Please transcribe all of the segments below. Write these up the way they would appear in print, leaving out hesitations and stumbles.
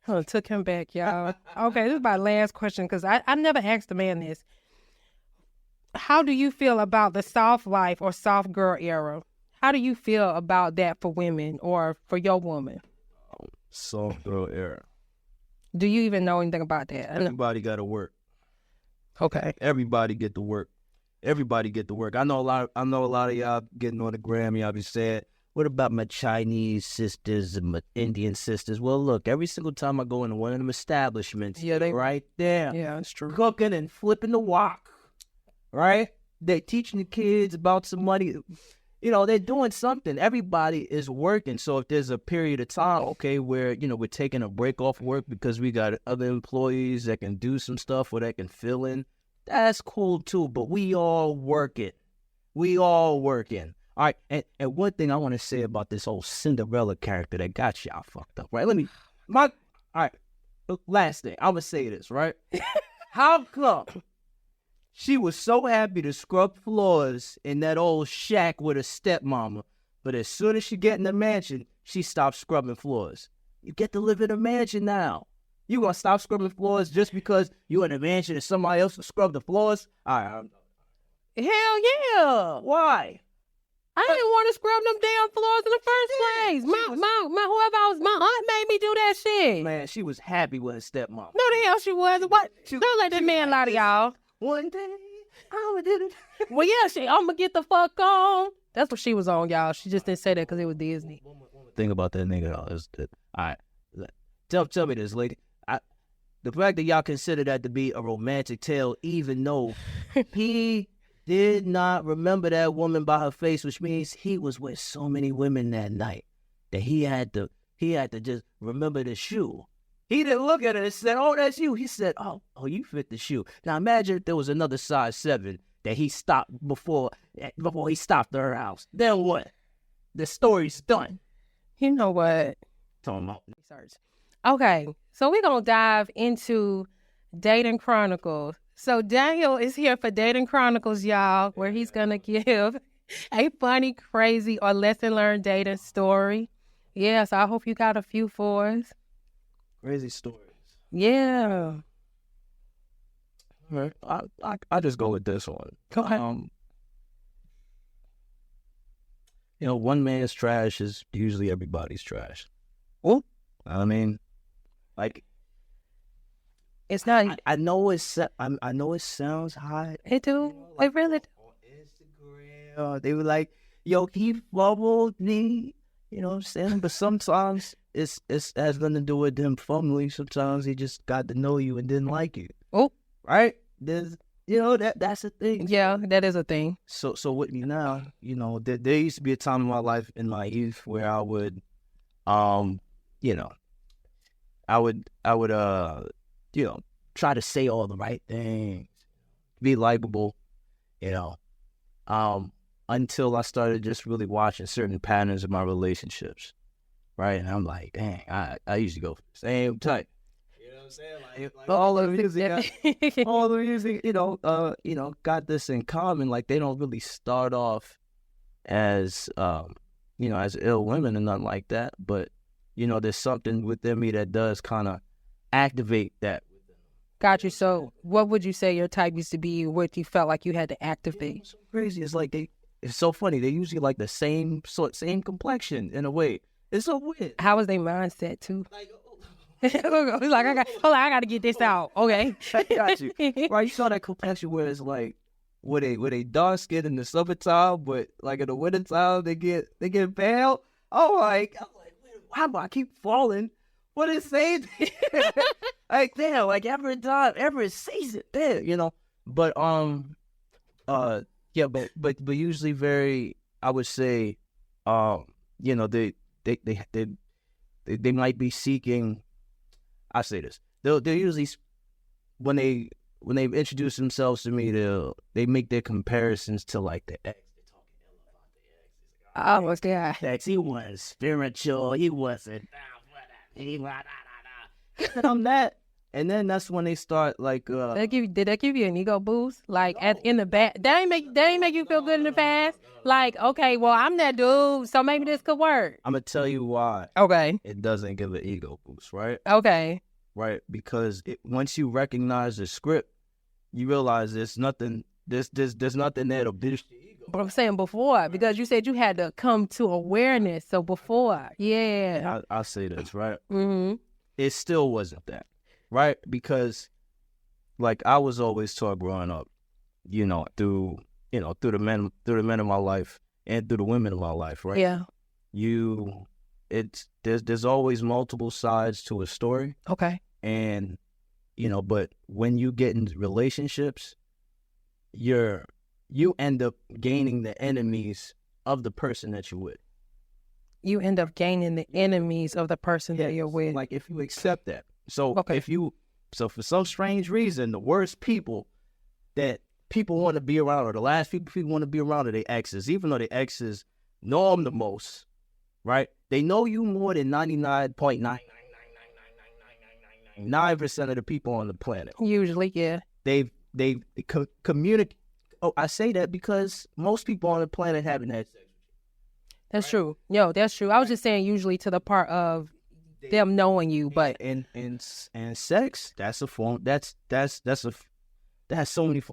Oh, took him back, y'all. Okay, this is my last question because I never asked a man this. How do you feel about the soft life or soft girl era? How do you feel about that for women or for your woman? Soft girl era. Do you even know anything about that? Everybody got to work. Okay. Everybody get to work. Everybody get to work. I know a lot of y'all getting on the gram. Y'all be saying, "What about my Chinese sisters and my Indian sisters?" Well, look, every single time I go into one of them establishments, they right there, that's true, cooking and flipping the wok. Right? They teaching the kids about some money. You know, they're doing something. Everybody is working. So if there's a period of time, okay, where, you know, we're taking a break off work because we got other employees that can do some stuff or that can fill in, that's cool too. But we all working. We all working. All right. And one thing I want to say about this whole Cinderella character that got y'all fucked up, right? All right. Last thing. I'm going to say this, right? How come she was so happy to scrub floors in that old shack with her stepmama, but as soon as she get in the mansion, she stopped scrubbing floors? You get to live in a mansion now. You gonna stop scrubbing floors just because you in a mansion and somebody else will scrub the floors? All right. Hell yeah. Why? I didn't want to scrub them damn floors in the first place. My aunt made me do that shit. Man, she was happy with her stepmama. No, the hell she wasn't. What? Don't let that man lie to y'all. One day, I'ma do it. Well, yeah, I'ma get the fuck on. That's what she was on, y'all. She just didn't say that because it was Disney. One more thing about that nigga, though, is that, all right, tell me this, lady. The fact that y'all consider that to be a romantic tale, even though he did not remember that woman by her face, which means he was with so many women that night that he had to just remember the shoe. He didn't look at it and said, "Oh, that's you." He said, "Oh, you fit the shoe." Now imagine if there was another size 7 that he stopped before he stopped at her house. Then what? The story's done. You know what? Talking about research. Okay, so we're gonna dive into Dating Chronicles. So Daniel is here for Dating Chronicles, y'all, where he's gonna give a funny, crazy, or lesson learned dating story. Yeah, so I hope you got a few for us. Crazy stories. Yeah. All right. I just go with this one. Go ahead. You know, one man's trash is usually everybody's trash. Oh. I mean, like, it's not. I know it sounds hot. It do. You know, like, it really. On Instagram, they were like, "Yo, he fumbled me." You know what I'm saying? But sometimes it has nothing to do with them fumbling. Sometimes he just got to know you and didn't like you. Oh, right. There's, that's a thing. Yeah, that is a thing. So with me now, there used to be a time in my life in my youth where I would, try to say all the right things, be likable, until I started just really watching certain patterns in my relationships, right? And I'm like, dang, I used to go for the same type. You know what I'm saying? Like all the music, got this in common. Like they don't really start off as, as ill women and nothing like that. But, there's something within me that does kind of activate that. Got you. So what would you say your type used to be, what you felt like you had to activate? It's so crazy. It's like it's so funny. They usually like the same complexion in a way. It's so weird. How was their mindset too? He's like, I got to get this out. Okay. I got you. Right, you saw that complexion where it's like, where they dark skin in the summertime, but like in the wintertime they get pale. I'm like, why do I keep falling? What is saying? Like damn, like every season, damn, But yeah, but usually very, I would say, they might be seeking. I say this. They're usually when they introduce themselves to me, they make their comparisons to like the ex. They're talking ill about the ex. Oh, what's that? Ex, he was spiritual. He wasn't. And I'm that, And then that's when they start like Did that give you an ego boost? Like in the back, that ain't make you feel good in the past. Like, okay, well, I'm that dude, so maybe this could work. I'm gonna tell you why Okay. it doesn't give an ego boost, right? Okay. Right, because once you recognize the script, you realize there's nothing there to boost your ego. But I'm saying before, because you said you had to come to awareness. So before, yeah. I'll say this, right? Mm-hmm. It still wasn't that, right? Because like I was always taught growing up, through the men of my life and through the women of my life, right? Yeah. There's always multiple sides to a story. Okay. And but when you get in relationships, you end up gaining the enemies of the person that you're with. You end up gaining the enemies of the person that you're with. Like if you accept that. So okay. So for some strange reason, the worst people that people want to be around, or the last people want to be around, are their exes, even though their exes know them the most, right? They know you more than 99.9999999% of the people on the planet. Usually, yeah. They communicate. Oh, I say that because most people on the planet haven't had sex. That's true. Yo, that's true. I was just saying usually to the part of them knowing you, but and sex, that's a form. That's so many.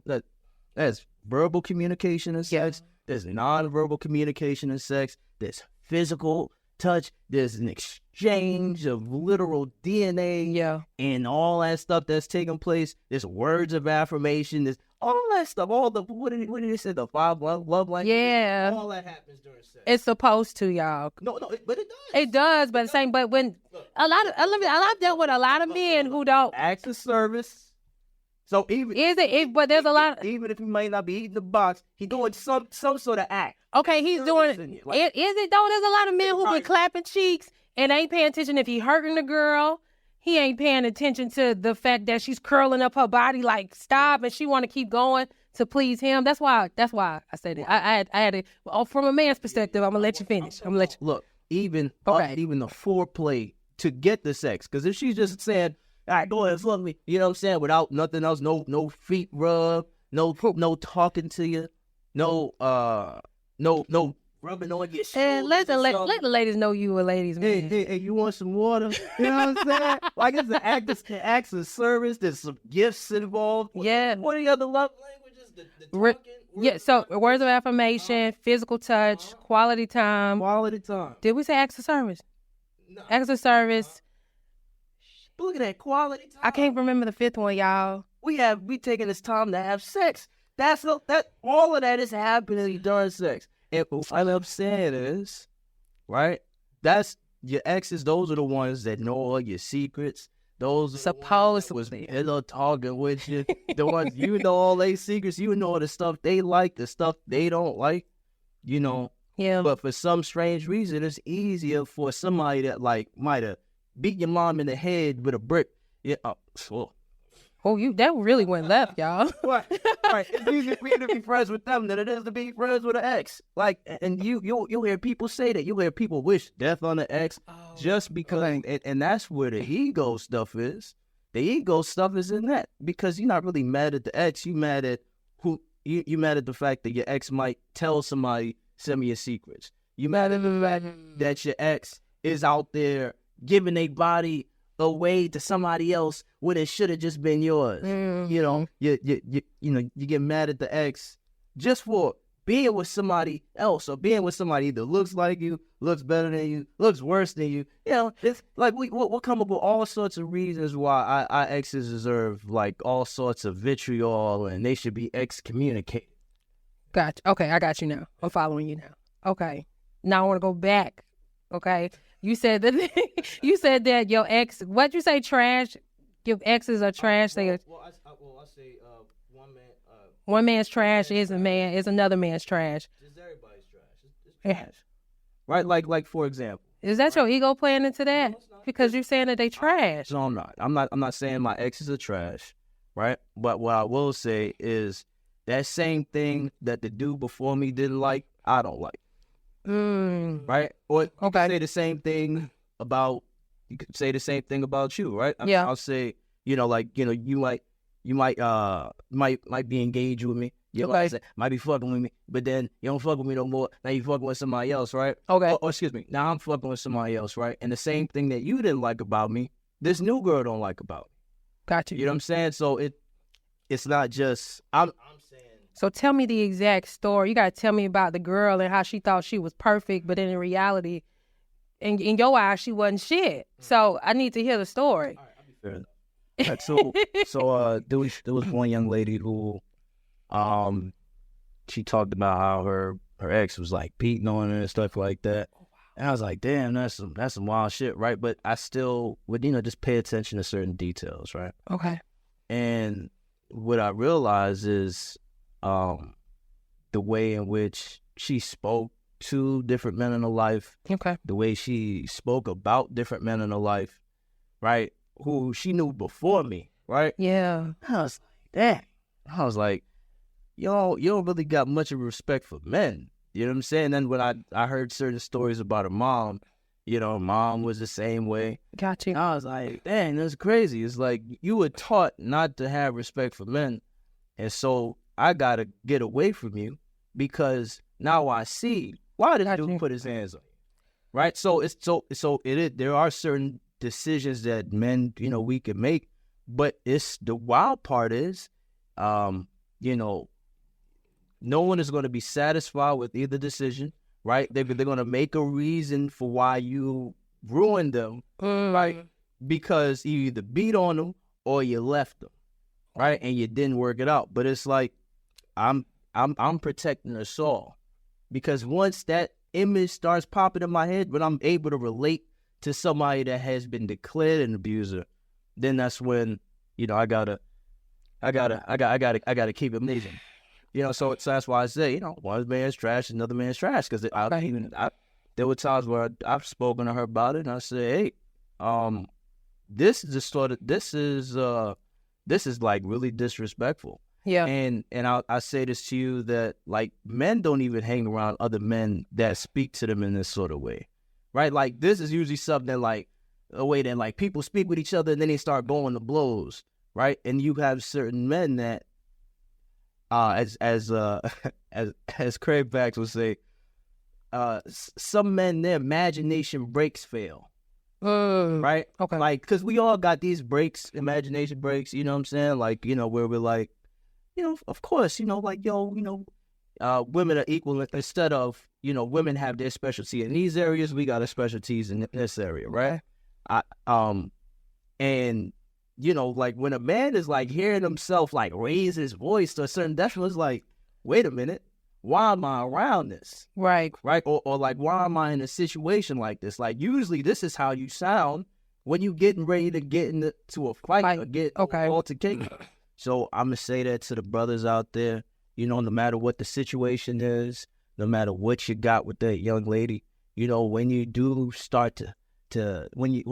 That's verbal communication in sex. Yeah. There's non-verbal communication in sex. There's physical touch. There's an exchange of literal DNA. Yeah. And all that stuff that's taking place. There's words of affirmation. There's all that stuff. All the what did they say? The 5 love languages. Yeah. All that happens during sex. It's supposed to, y'all. No, but it does. It does, but when I've dealt with a lot of men who don't acts of service. So but there's a lot. Even if he might not be eating the box, he's doing some sort of act. Okay, he's doing. Is it though? There's a lot of men who been clapping cheeks and ain't paying attention if he hurting the girl. He ain't paying attention to the fact that she's curling up her body like stop, and she want to keep going to please him. That's why I said it. I had it from a man's perspective. I'm gonna let you finish. I'm gonna let you look. Even the foreplay to get the sex, because if she's just saying, all right, go ahead, fuck me. You know what I'm saying? Without nothing else, no feet rub, no talking to you, no rubbing on your shoulders. And let the ladies know you a ladies man. Hey, you want some water? You know what I'm saying? Like it's an act of service. There's some gifts involved. Yeah. What are the other love languages? The talking. So words of affirmation, physical touch, quality time. Quality time. Did we say acts of service? No. Acts of service. Look at that quality time. I can't remember the fifth one, y'all. We taking this time to have sex. All of that is happening during sex. And what I'm saying is, right? That's your exes. Those are the ones that know all your secrets. Those are supposedly talking with you. The ones you know all their secrets. You know the stuff they like, the stuff they don't like. Yeah. But for some strange reason, it's easier for somebody that might have beat your mom in the head with a brick. Yeah. That really went left, y'all. Right. It's easier for you to be friends with them than it is to be friends with an ex. And you'll hear people say that. You'll hear people wish death on the ex just because. And that's where the ego stuff is. The ego stuff is in that, because you're not really mad at the ex. You mad at you mad at the fact that your ex might tell somebody some of your secrets. You mad at the fact that your ex is out there giving their body away to somebody else when it should have just been yours. You get mad at the ex just for being with somebody else, or being with somebody either looks like you, looks better than you, looks worse than you. It's like we'll come up with all sorts of reasons why our exes deserve all sorts of vitriol and they should be excommunicated. Gotcha. Okay, I got you now. I'm following you now. Okay. Now I want to go back. Okay. You said that your ex, what'd you say, trash? Your exes are trash. I say one man's trash is another man's trash. Just everybody's trash. It's trash. Right? Like for example. Is that your ego playing into that? No, because you're saying that they trash. No, I'm not. I'm not saying my exes are trash, right? But what I will say is that same thing that the dude before me didn't like, I don't like. Right? Or you could say the same thing about you, right? I'll say You know, like, you know, you might be engaged with me. You know, Okay. might be fucking with me, but then you don't fuck with me no more. Now you fucking with somebody else, right? Okay. Or excuse me, now I'm fucking with somebody else, right? And the same thing that you didn't like about me, this new girl don't like about me. Got you. You know what I'm saying? So it's not just I'm saying. So tell me the exact story. You got to tell me about the girl and how she thought she was perfect, but then in reality, in your eyes, she wasn't shit. So I need to hear the story. All right, I'll be fair enough. Right, so there was one young lady who she talked about how her ex was like beating on her and stuff like that. And I was like, damn, that's some wild shit, right? But I still would, you know, just pay attention to certain details, right? Okay. And what I realized is the way in which she spoke to different men in her life, Okay. the way she spoke about different men in her life, right? Who she knew before me, right? Yeah. I was like, dang. I was like, yo, you don't really got much of respect for men. You know what I'm saying? Then when I heard certain stories about her mom, you know, mom was the same way. Got you. I was like, dang, that's crazy. It's like you were taught not to have respect for men. And so I got to get away from you because now I see why did dude put his hands on you? Right? So there are certain decisions that men, you know, we can make, but it's the wild part is, you know, no one is going to be satisfied with either decision, right? They're going to make a reason for why you ruined them, right? Because you either beat on them or you left them, right? And you didn't work it out. But it's like I'm protecting us all because once that image starts popping in my head, when I'm able to relate to somebody that has been declared an abuser, then that's when, you know, I gotta keep it moving. You know, so that's why I say, you know, one man's trash, another man's trash. Because there were times where I've spoken to her about it, and I say, hey, this is like really disrespectful. Yeah. And I say this to you that like men don't even hang around other men that speak to them in this sort of way, right? Like this is usually something that like a way that like people speak with each other and then they start going to blows, right? And you have certain men that. As Craig Bax would say, some men, their imagination breaks fail. Right? Okay. Like, because we all got these breaks, imagination breaks, you know what I'm saying? Like, you know, where we're like, you know, of course, you know, like, yo, you know, women are equal instead of, you know, women have their specialty in these areas, we got our specialties in this area, right? Okay. And you know, like when a man is like hearing himself like raise his voice to a certain decibel, it's like, wait a minute, why am I around this? Right. Right? Or like, why am I in a situation like this? Like usually this is how you sound when you getting ready to get into a fight or get altercation. So I'm going to say that to the brothers out there, you know, no matter what the situation is, no matter what you got with that young lady, you know, when you do start when you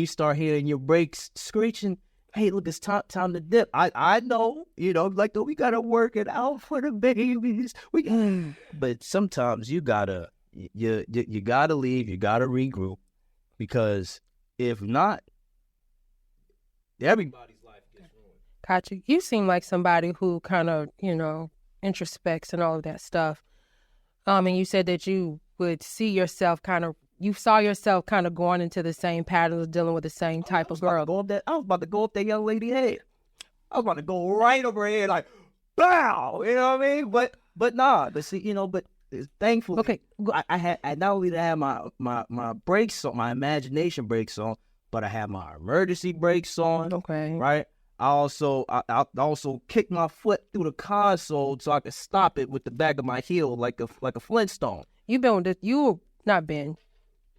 start hearing your brakes screeching, hey, look, it's time to dip. I know, you know, like we gotta work it out for the babies. But sometimes you gotta leave, you gotta regroup, because if not, everybody's life gets ruined. Gotcha. You seem like somebody who kind of, you know, introspects and all of that stuff. And you said that you would see yourself you saw yourself kind of going into the same patterns, dealing with the same type of girl. I was about to go up that young lady's head. I was about to go right over her head, like, bow, you know what I mean? But nah, but see, you know, but thankfully, okay, I not only did I have my brakes on, my imagination brakes on, but I had my emergency brakes on. Okay. Right? I also kicked my foot through the console so I could stop it with the back of my heel like a Flintstone. You've been with this, you not been.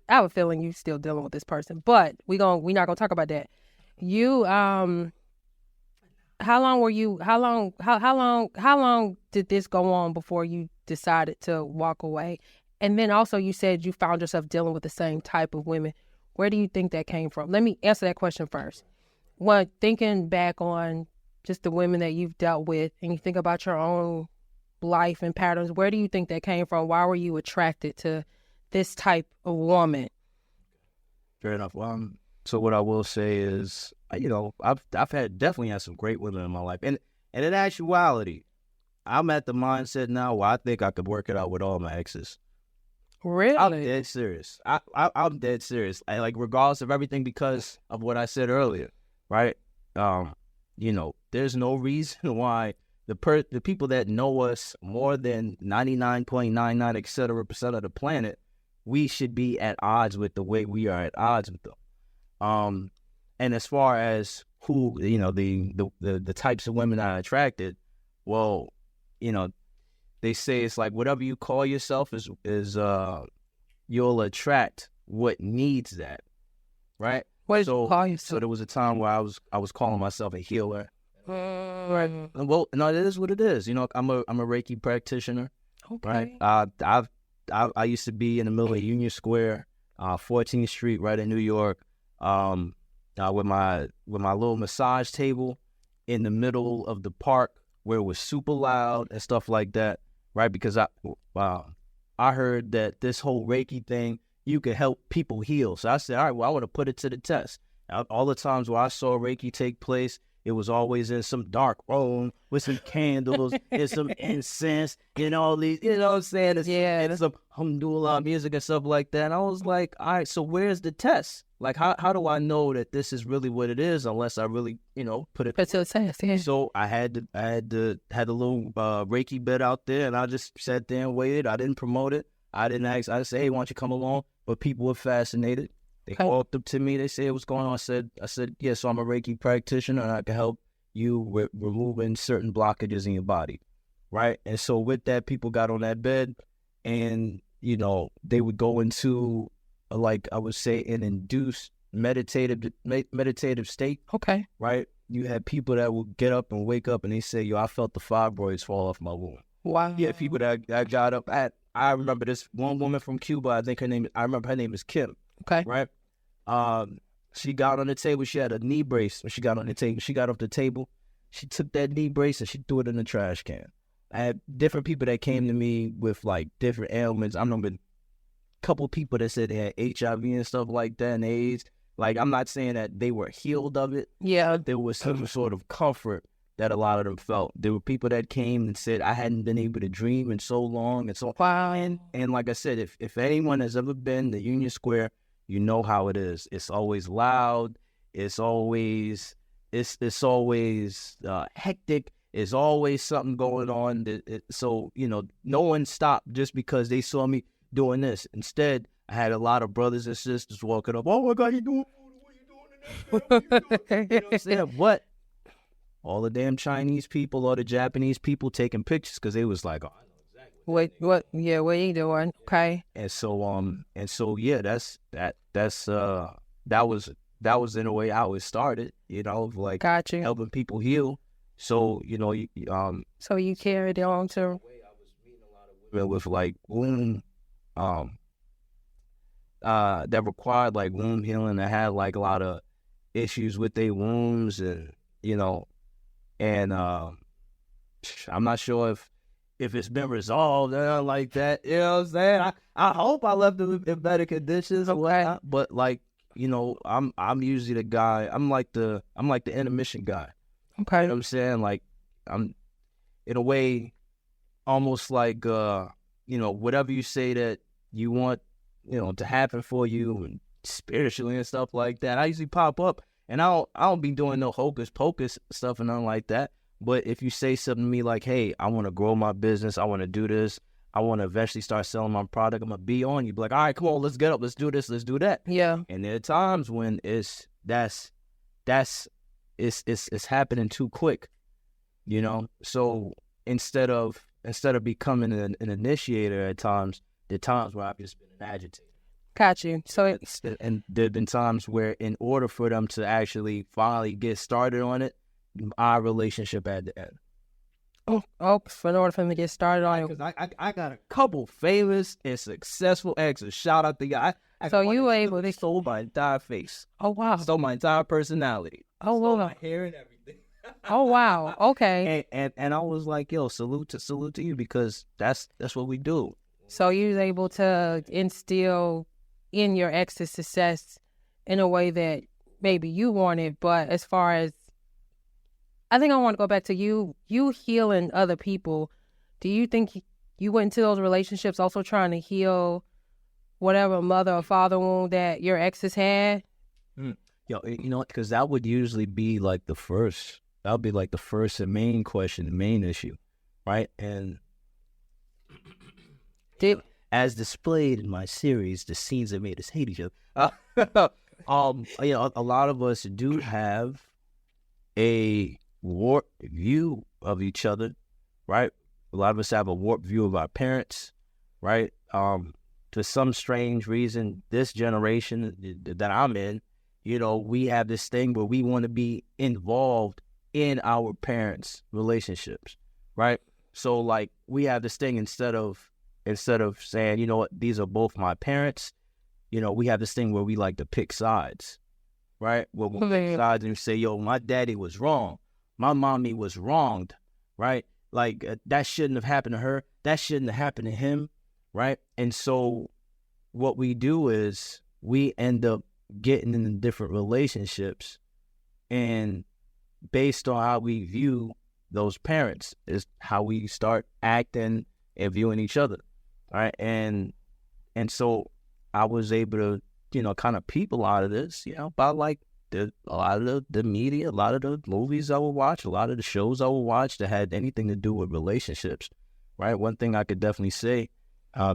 I have a feeling you still dealing with this person, but we're not gonna talk about that. You how long did this go on before you decided to walk away? And then also you said you found yourself dealing with the same type of women. Where do you think that came from? Let me answer that question first. One, thinking back on just the women that you've dealt with and you think about your own life and patterns, where do you think that came from? Why were you attracted to this type of woman? Fair enough. So what I will say is, I've definitely had some great women in my life, and in actuality, I'm at the mindset now where I think I could work it out with all my exes. I'm Really? dead serious. I'm dead serious. Like regardless of everything, because of what I said earlier, right? Um, there's no reason why the people that know us more than 99.99 etc. % of the planet, we should be at odds with the way we are at odds with them. And as far as who, the types of women I attracted, well, they say it's like whatever you call yourself is you'll attract what needs that, right? What did you call So yourself? there was a time where I was calling myself a healer. Right. Well, no, it is what it is. I'm a Reiki practitioner, right? Okay. I used to be in the middle of Union Square, 14th Street, right in New York, with my little massage table in the middle of the park where it was super loud and stuff like that, right? Because I heard that this whole Reiki thing, you can help people heal. So I said, all right, well, I want to put it to the test. All the times where I saw Reiki take place, it was always in some dark room with some candles and some incense and all these, you know what I'm saying? And some alhamdulillah music and stuff like that. And I was like, all right, so where's the test? Like, how do I know that this is really what it is unless I really, put it to the test, yeah. So I had a little Reiki bed out there, and I just sat there and waited. I didn't promote it. I didn't ask. I just said, hey, why don't you come along? But people were fascinated. They walked up to me. They said, what's going on? I said, yeah, so I'm a Reiki practitioner, and I can help you with removing certain blockages in your body, right? And so with that, people got on that bed, and, they would go into, like, I would say, an induced meditative state. Okay. Right? You had people that would get up and wake up, and they say, yo, I felt the fibroids fall off my womb. Wow. Yeah, people that got up. I remember this one woman from Cuba. I remember her name is Kim. Okay. Right? She got on the table. She had a knee brace. When she got on the table, she got off the table. She took that knee brace and she threw it in the trash can. I had different people that came to me with like different ailments. I remember a couple people that said they had HIV and stuff like that and AIDS. Like, I'm not saying that they were healed of it. Yeah. There was some sort of comfort that a lot of them felt. There were people that came and said, I hadn't been able to dream in so long. And so, wow. And like I said, if anyone has ever been to Union Square, you know how it is. It's always loud. It's always hectic. There's always something going on. So, no one stopped just because they saw me doing this. Instead, I had a lot of brothers and sisters walking up. Oh my God, what you doing? What you doing? You know what I'm saying? What? All the damn Chinese people or the Japanese people taking pictures because they was like, oh, I know exactly. What you doing? Okay. And so yeah, that was in a way how it started, like Got you. helping people heal. So, so you carried it on to. I was meeting a lot of women with like womb, that required like womb healing, that had like a lot of issues with their wombs, and I'm not sure if it's been resolved like that. You know what I'm saying? I hope I left them in better conditions or whatnot, but like, I'm usually the guy. I'm like the intermission guy. Okay. You know what I'm saying? Like, I'm in a way almost like whatever you say that you want to happen for you and spiritually and stuff like that, I usually pop up, and I don't be doing no hocus pocus stuff and nothing like that. But if you say something to me like, hey, I want to grow my business, I want to do this, I want to eventually start selling my product, I'm gonna be on you. Be like, all right, come on, let's get up, let's do this, let's do that. Yeah. And there are times when it's happening too quick, So instead of becoming an initiator, at times, there are times where I've just been an agitator. Got you. So and there have been times where, in order for them to actually finally get started on it, our relationship had to end. Oh, for in order for them to get started on it. Because I got a couple famous and successful exes. Shout out to y'all. So you were able to stole my entire face. Oh wow. Stole my entire personality. Oh wow. My hair and everything. Oh wow. Okay. And I was like, yo, salute to you, because that's what we do. So you was able to instill in your ex's success in a way that maybe you wanted. But as far as, I think I want to go back to you healing other people. Do you think you went into those relationships also trying to heal whatever mother or father wound that your exes had? Yo, you know, because that would usually be like the first. That would be like the first and main question, the main issue, right? And as displayed in my series, The Scenes That Made Us Hate Each Other, you know, a lot of us do have a warped view of each other, right? A lot of us have a warped view of our parents, right? To some strange reason, this generation that I'm in, you know, we have this thing where we want to be involved in our parents' relationships, right? So like we have this thing instead of saying, you know what, these are both my parents, you know, we have this thing where we like to pick sides, right? Well, we pick sides and we say, yo, my daddy was wrong, my mommy was wronged, right? Like that shouldn't have happened to her, that shouldn't have happened to him, right? And so what we do is we end up getting in different relationships, and based on how we view those parents is how we start acting and viewing each other, right? And so I was able to, you know, kind of peep a lot of this, you know, about like a lot of the media, a lot of the movies I would watch, a lot of the shows I would watch that had anything to do with relationships, right? One thing I could definitely say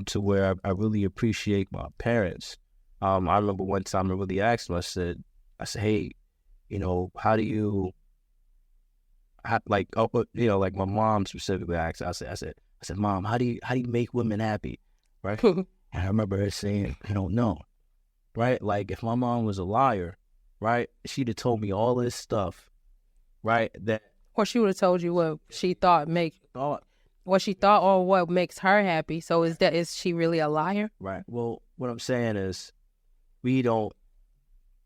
to where I really appreciate my parents. I remember one time I really asked them, I said, hey, you know, how do you, like, you know, like my mom specifically asked, I said, Mom, how do you make women happy, right? And I remember her saying, I don't know, right? Like if my mom was a liar, right, she'd have told me all this stuff, right? That, or she would have told you what she thought what she thought or what makes her happy. So is she really a liar? Right. Well, what I'm saying is we don't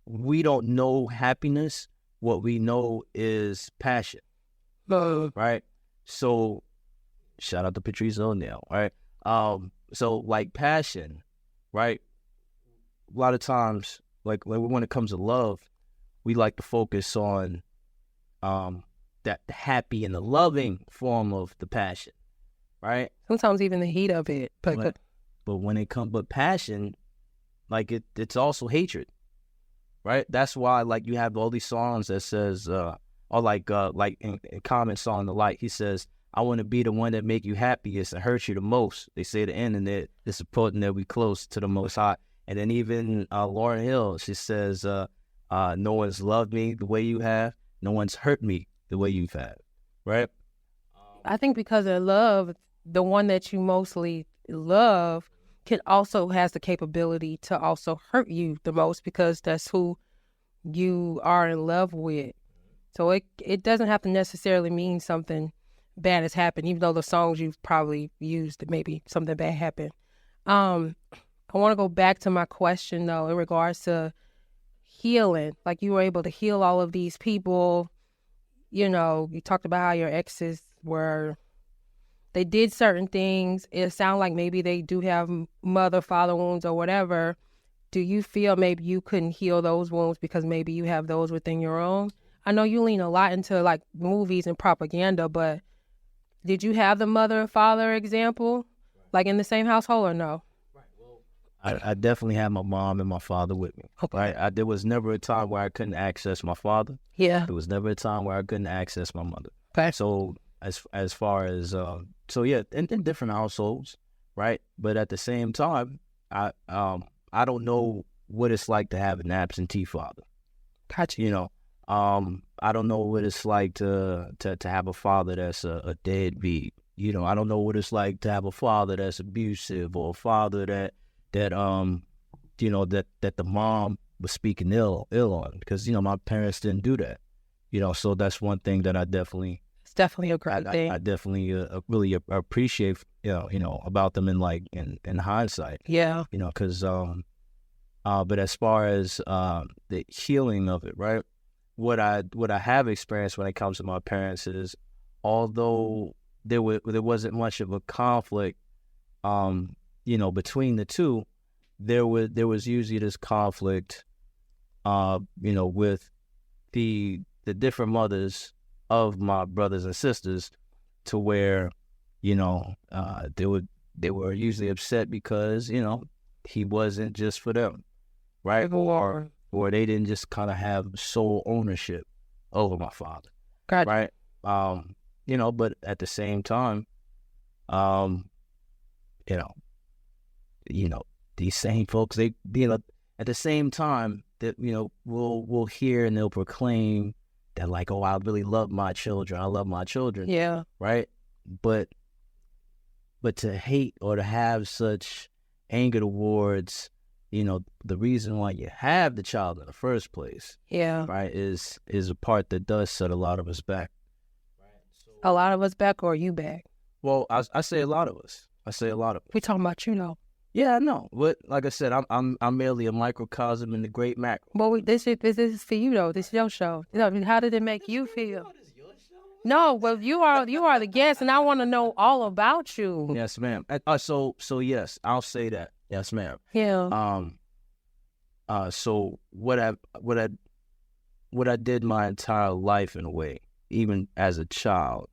know happiness. What we know is passion. Right. So shout out to Patrice O'Neal, right? So like passion, right? A lot of times, like when it comes to love, we like to focus on that happy and the loving form of the passion, right? Sometimes even the heat of it. But when it comes, but passion, like it's also hatred, right? That's why like you have all these songs that says, or like in Common song, The Light, he says, I want to be the one that make you happiest and hurt you the most. They say the end, and it's important that we close to the Most High. And then even Lauryn Hill, she says, no one's loved me the way you have, no one's hurt me the way you've had, right? I think because of love, the one that you mostly love also has the capability to also hurt you the most because that's who you are in love with. So it doesn't have to necessarily mean something bad has happened, even though the songs you've probably used, maybe something bad happened. I want to go back to my question, though, in regards to healing. Like you were able to heal all of these people. You know, you talked about how your exes they did certain things. It sounds like maybe they do have mother, father wounds or whatever. Do you feel maybe you couldn't heal those wounds because maybe you have those within your own? I know you lean a lot into like movies and propaganda, but did you have the mother father example, like in the same household or no? I definitely had my mom and my father with me. Okay. Right? There was never a time where I couldn't access my father. Yeah. There was never a time where I couldn't access my mother. Okay. So as far as so yeah, in different households, right? But at the same time, I don't know what it's like to have an absentee father. Gotcha. You know, I don't know what it's like to have a father that's a deadbeat. You know, I don't know what it's like to have a father that's abusive, or a father that you know, that the mom was speaking ill on, because, you know, my parents didn't do that. You know, so that's one thing that It's definitely a great thing. I definitely really appreciate, you know, about them in hindsight. Yeah. You know, because but as far as the healing of it, right? What I have experienced when it comes to my parents is, although there wasn't much of a conflict, you know, between the two, there was usually this conflict with the different mothers of my brothers and sisters, to where, they were usually upset because, he wasn't just for them, right? Or they didn't just kind of have sole ownership over my father, God. right? But at the same time, you know, these same folks, they, at the same time that, we'll hear and they'll proclaim that, like, oh, I really love my children. I love my children. Yeah. Right. But to hate or to have such anger towards, the reason why you have the child in the first place. Yeah. Right. Is a part that does set a lot of us back. Right. So, a lot of us back, or you back? Well, I say a lot of us. We talking about you, though. Yeah, I know. But like I said, I'm merely a microcosm in the great macro. Well, this is for you, though. This is your show. How did it make you feel? No, well, you are the guest, and I want to know all about you. Yes, ma'am. So yes, I'll say that. Yes, ma'am. Yeah. So what I did my entire life, in a way, even as a child,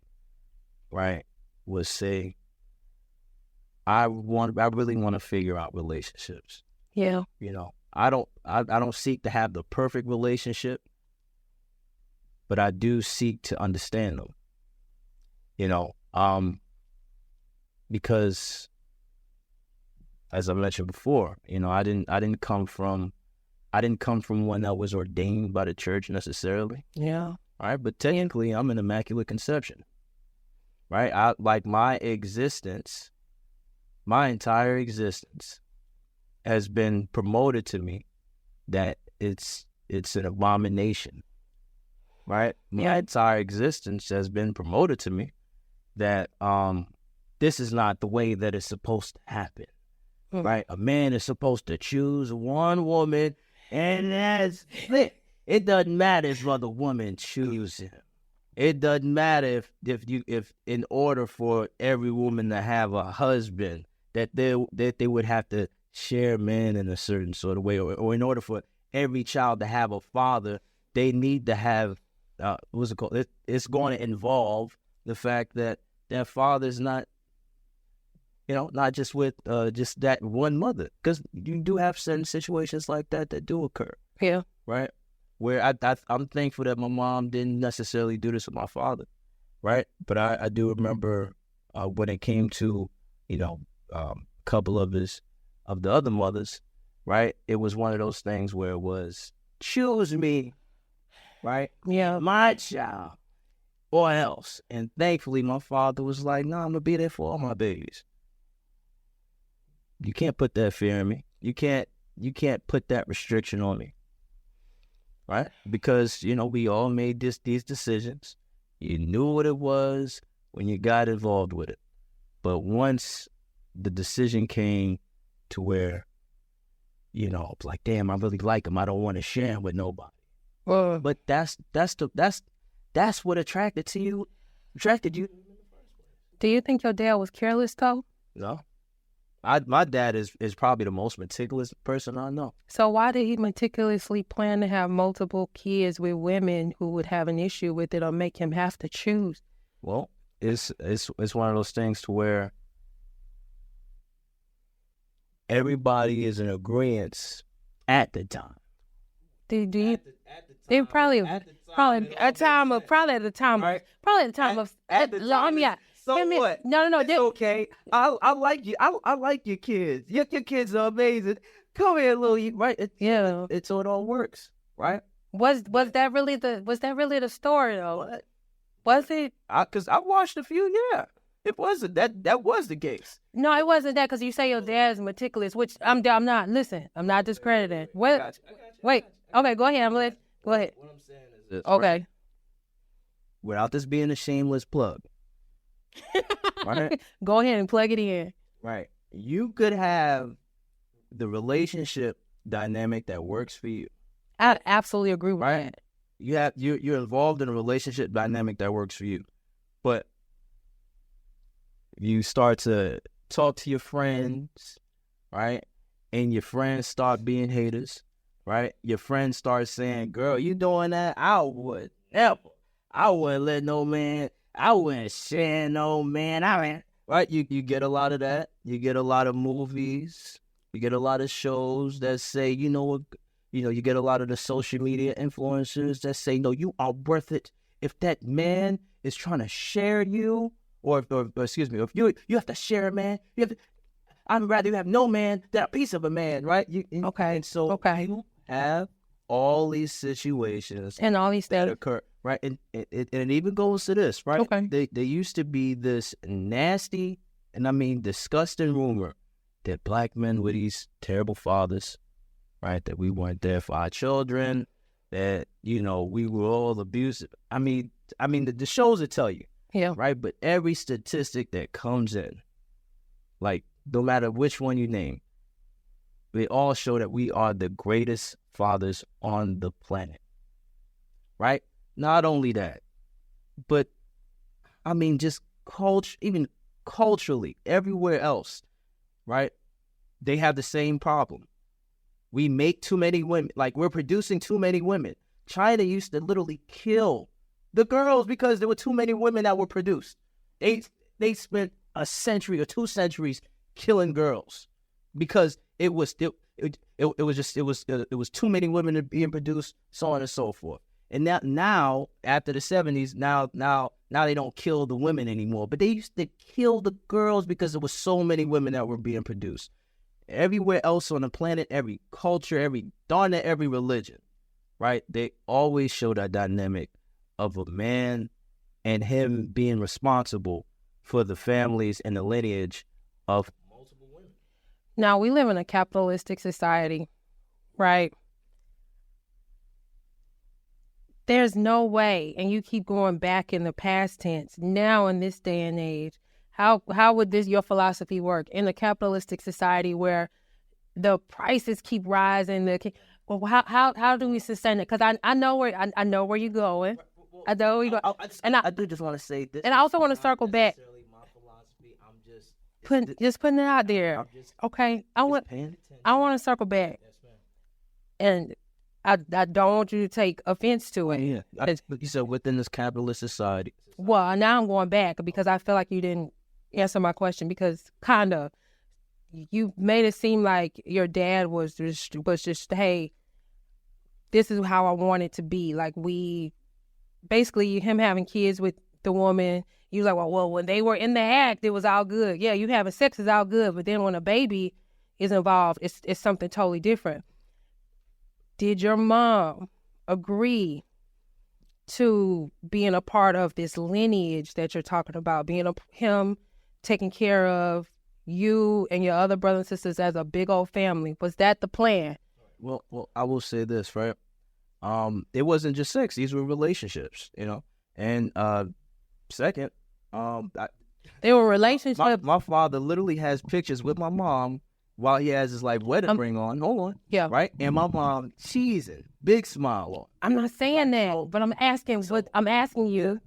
right, was say, I really want to figure out relationships. Yeah. I don't seek to have the perfect relationship, but I do seek to understand them. Because, as I mentioned before, I didn't come from one that was ordained by the church necessarily. Yeah. All right, but technically I'm an immaculate conception. Right? My entire existence has been promoted to me that it's an abomination, right? My entire existence has been promoted to me that this is not the way that it's supposed to happen, right? A man is supposed to choose one woman, and that's it. It doesn't matter if other women choose him. It doesn't matter if in order for every woman to have a husband, that they would have to share men in a certain sort of way, or in order for every child to have a father, they need to have what's it called? It's going to involve the fact that their father's not, not just with just that one mother, because you do have certain situations like that do occur. Yeah. Right. Where I'm thankful that my mom didn't necessarily do this with my father, right? But I do remember when it came to, a couple of the other mothers, right? It was one of those things where it was, choose me, right? Yeah. My child, or else. And thankfully, my father was like, no, I'm going to be there for all my babies. You can't put that fear in me. You can't put that restriction on me. Right? Because, we all made these decisions. You knew what it was when you got involved with it. But once the decision came to where, it's like, damn, I really like him. I don't want to share him with nobody. But that's what attracted you. Do you think your dad was careless, though? No. My dad is probably the most meticulous person I know. So why did he meticulously plan to have multiple kids with women who would have an issue with it or make him have to choose? Well, it's one of those things to where everybody is in agreement at the time. They probably at the time of. So what? No. It's okay. I like you. I like your kids. Your kids are amazing. Come here, little. Right? It's so it all works, right? Was that really the story though? What? Was it? Because I watched a few. Yeah, it wasn't that was the case. No, it wasn't that, because you say your dad's meticulous, which I'm not. Listen, I'm not discrediting. What? I got you. Wait. Okay, go ahead. Go ahead. What I'm saying is this. Okay. Right? Without this being a shameless plug. Right? Go ahead and plug it in. Right. You could have the relationship dynamic that works for you. I absolutely agree with right? that. You're involved in a relationship dynamic that works for you. But you start to talk to your friends, right? And your friends start being haters, right? Your friends start saying, girl, you doing that? I would never. I wouldn't let no man, I wouldn't share no man. I mean, right? You get a lot of that. You get a lot of movies. You get a lot of shows that say, you know what, you get a lot of the social media influencers that say, no, you are worth it. If that man is trying to share you, or excuse me, if you have to share a man, I'd rather you have no man than a piece of a man, right? Okay. And so you have all these situations And all these that things. occur, right? And it even goes to this, right? Okay. There used to be this nasty, and I mean disgusting rumor that black men were these terrible fathers, right? That we weren't there for our children, that, we were all abusive. I mean, the shows will tell you, Yeah. right? But every statistic that comes in, like, no matter which one you name, they all show that we are the greatest fathers on the planet, right? Not only that, but I mean, just even culturally, everywhere else, right? They have the same problem. We make too many women, like we're producing too many women. China used to literally kill the girls because there were too many women that were produced. They spent a century or 2 centuries killing girls because it was too many women being produced, so on and so forth. And now after the 70s, now they don't kill the women anymore, but they used to kill the girls because there was so many women that were being produced. Everywhere else on the planet, every culture, every religion, right? They always show that dynamic of a man and him being responsible for the families and the lineage of multiple women. Now, we live in a capitalistic society, right? There's no way, and you keep going back in the past tense, now in this day and age, how would your philosophy work in a capitalistic society where the prices keep rising? Well, how do we sustain it? Because I know where you're going. I know where you're going. I do just want to say this. And I also want to circle back. My philosophy. I'm just putting it out there. Okay, I want to circle back. Yes, ma'am. And I don't want you to take offense to it. Yeah, you said within this capitalist society. Well, now I'm going back because I feel like you didn't answer my question, because kind of you made it seem like your dad was just hey, this is how I want it to be. Like, basically him having kids with the woman, you was like, well, when they were in the act, it was all good. Yeah, you having sex is all good, but then when a baby is involved, it's something totally different. Did your mom agree to being a part of this lineage that you're talking about, him taking care of you and your other brothers and sisters as a big old family? Was that the plan? Well, I will say this, right? It wasn't just sex; these were relationships, And second, they were relationships. My father literally has pictures with my mom while he has his wedding ring on. Hold on, yeah, right. And my mom cheesing, big smile on. I'm not saying that, but I'm asking. I'm asking you,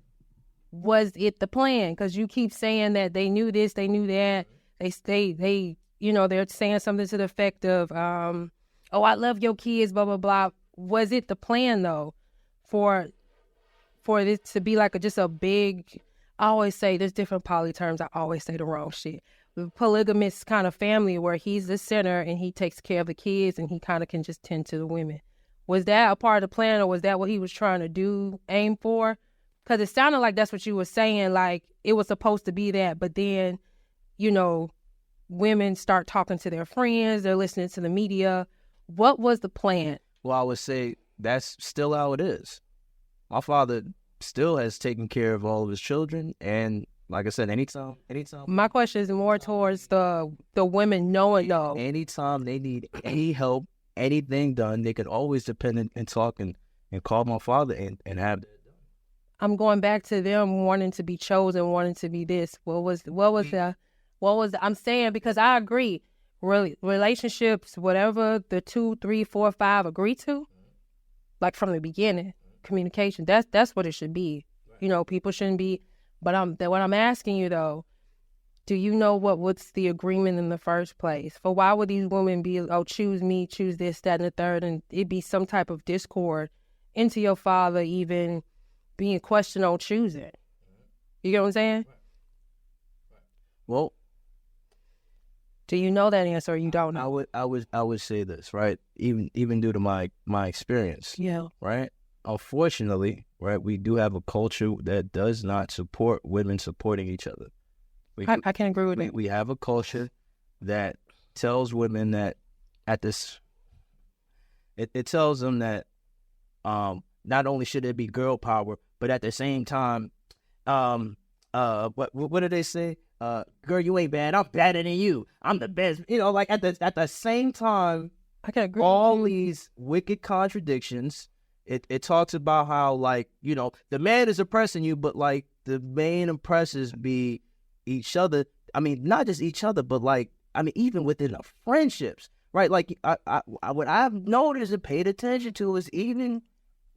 was it the plan? Because you keep saying that they knew this, they knew that. They they're saying something to the effect of, oh, I love your kids, blah blah blah. Was it the plan though, for this to be like just a big? I always say there's different poly terms. I always say the wrong shit. The polygamous kind of family where he's the center and he takes care of the kids and he kind of can just tend to the women. Was that a part of the plan, or was that what he was trying to aim for? Because it sounded like that's what you were saying, like it was supposed to be that, but then, women start talking to their friends, they're listening to the media. What was the plan? Well, I would say that's still how it is. My father still has taken care of all of his children, and like I said, anytime. My question is more towards the women knowing though. Anytime they need any help, anything done, they could always depend and talk and call my father and have that done. I'm going back to them wanting to be chosen, wanting to be this. What was I'm saying, because I agree. Really, relationships, whatever the 2, 3, 4, 5 agree to, like from the beginning, communication. That's what it should be. Right. People shouldn't be. But what I'm asking you though, do you know what's the agreement in the first place? For why would these women be, oh, choose me, choose this, that, and the third, and it be some type of discord into your father even being questioned on choosing? You get what I'm saying? Well, do you know that answer or you don't know? I would say this, right? Even due to my experience. Yeah. Right? Unfortunately, right, we do have a culture that does not support women supporting each other. I can agree with that. We have a culture that tells women that it tells them that not only should there be girl power, but at the same time, what do they say? Girl, you ain't bad. I'm better than you. I'm the best. You know, like at the same time, I can agree. All these wicked contradictions. It talks about how, like, you know, the man is oppressing you, but like the main oppressors be each other. I mean, not just each other, but like, I mean, even within the friendships, right? Like, what I've noticed and paid attention to is even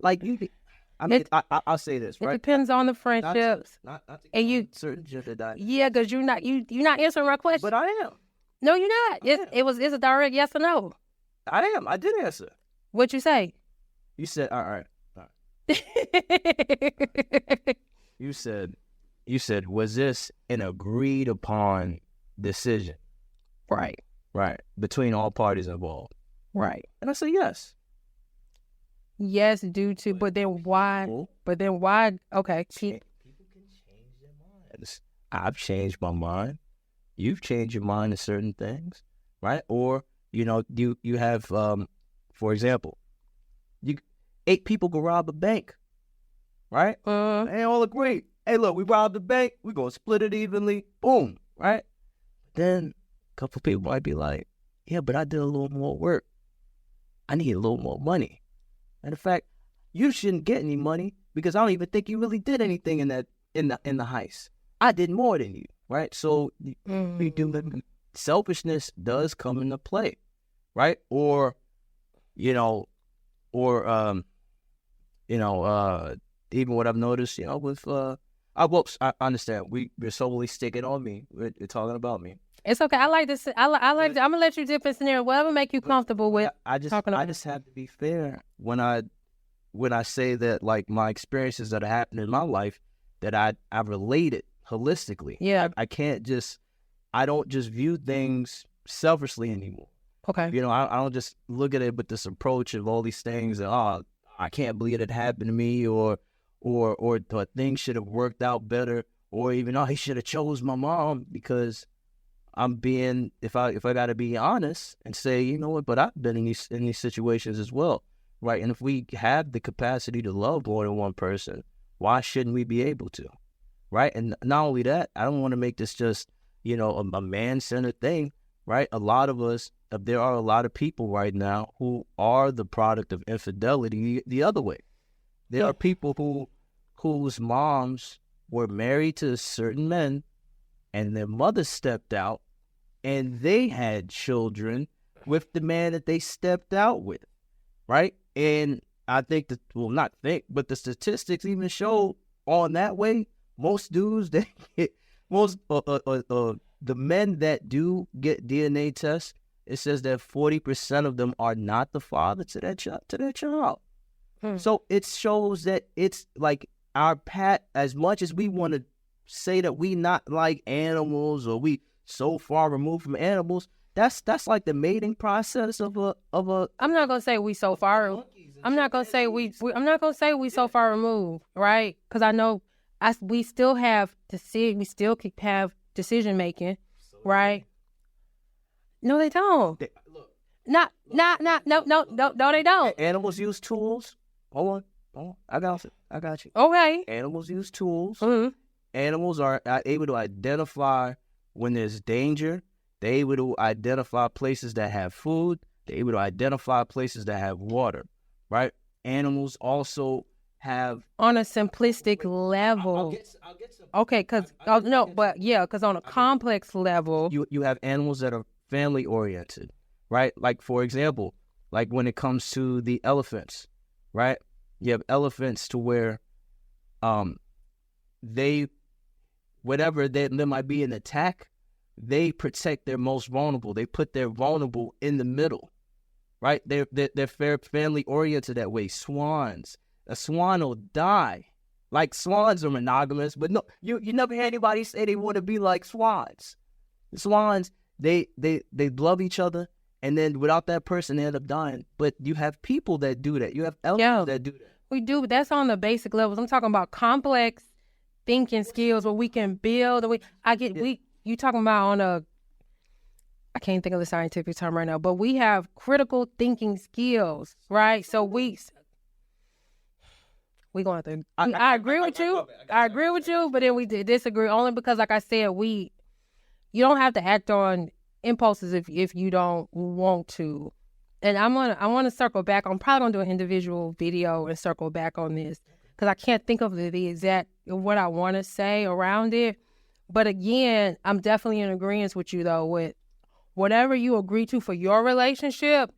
like you. I mean, I'll say this, right? It depends on the friendships. Not to and you certain gender dynamics. Yeah, because you're not answering my question. But I am. No, you're not. It's a direct yes or no. I am. I did answer. What'd you say? You said, all right. You said, was this an agreed upon decision? Right. Right. Between all parties involved. Right. And I said, yes. Yes, due to, but then why? Okay. People can change their minds. I've changed my mind. You've changed your mind to certain things, right? Or, you know, you have, for example, 8 people can rob a bank, right? They all agree. Hey, look, we robbed the bank. We're going to split it evenly. Boom, right? Then a couple people might be like, yeah, but I did a little more work. I need a little more money. Matter of fact, you shouldn't get any money because I don't even think you really did anything in the heist. I did more than you, right? So selfishness does come into play, right? Or, even what I've noticed, you know, with I understand we're solely sticking on me. We're talking about me. It's okay. I like this. I'm gonna let you dip in scenario, whatever make you comfortable with. I just have to be fair when I say that, like, my experiences that have happened in my life that I relate it holistically. Yeah. I don't just view things selfishly anymore. Okay. You know, I don't just look at it with this approach of all these things that, I can't believe it happened to me, or things should have worked out better, or even, he should have chose my mom, because I'm being, if I got to be honest and say, you know what, but I've been in these situations as well, right? And if we have the capacity to love more than one person, why shouldn't we be able to, right? And not only that, I don't want to make this just, you know, a man-centered thing, right? There are a lot of people right now who are the product of infidelity the other way. There are people whose moms were married to certain men, and their mother stepped out, and they had children with the man that they stepped out with, right? And I think but the statistics even show on that way, most dudes, the men that do get DNA tests, it says that 40% of them are not the father to their child. So it shows that it's like our as much as we want to say that we not like animals, or we so far removed from animals, that's like the mating process of a. I'm not gonna say we so far. I'm not gonna say we so far removed, right? Because I know we still have we still have decision making, right? No, they don't. No, they don't. Animals use tools. Hold on. I got you. Okay. Animals use tools. Mm-hmm. Animals are able to identify when there's danger. They're able to identify places that have food. They're able to identify places that have water, right? Animals also have... On a simplistic level. I'll get some. Okay, because on a complex level... You have animals that are family-oriented, right? Like, for example, like when it comes to the elephants, right? You have elephants to where whenever there might be an attack, they protect their most vulnerable. They put their vulnerable in the middle, right? They're family oriented that way. Swans, a swan will die. Like, swans are monogamous, but no, you never hear anybody say they want to be like swans. Swans, they love each other, and then without that person, they end up dying. But you have people that do that. You have elders that do that. We do, but that's on the basic levels. I'm talking about complex thinking skills where we can build. You talking about on a, I can't think of the scientific term right now, but we have critical thinking skills, right? So we going to. I agree with you. I agree with you, but then we disagree only because, like I said, you don't have to act on impulses if you don't want to. And I want to circle back. I'm probably gonna do an individual video and circle back on this because I can't think of the exact what I want to say around it. But again, I'm definitely in agreement with you though with whatever you agree to for your relationship.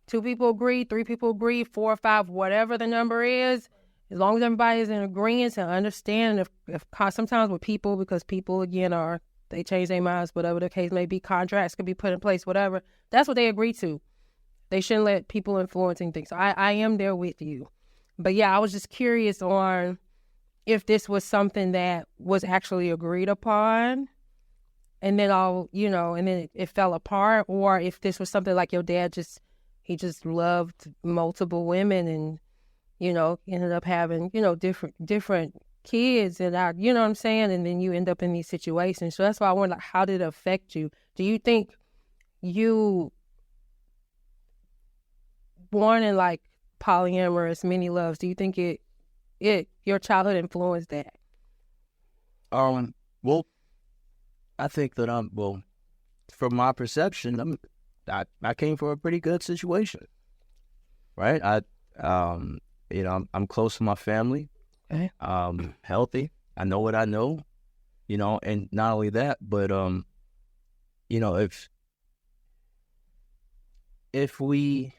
2 people agree, 3 people agree, 4 or 5, whatever the number is. As long as everybody is in agreement and understand if sometimes with people, because people again they change their minds, whatever the case may be, contracts can be put in place, whatever. That's what they agree to. They shouldn't let people influencing things. So I am there with you. But yeah, I was just curious on if this was something that was actually agreed upon and then and then it fell apart, or if this was something like your dad he just loved multiple women and, ended up having, different kids and you know what I'm saying? And then you end up in these situations. So that's why I wonder, like, how did it affect you? Do you think you born in like polyamorous many loves, do you think your childhood influenced that? Well, I think that from my perception, I came from a pretty good situation, right? I'm close to my family. Okay. Healthy. I know what I know, and not only that, but if we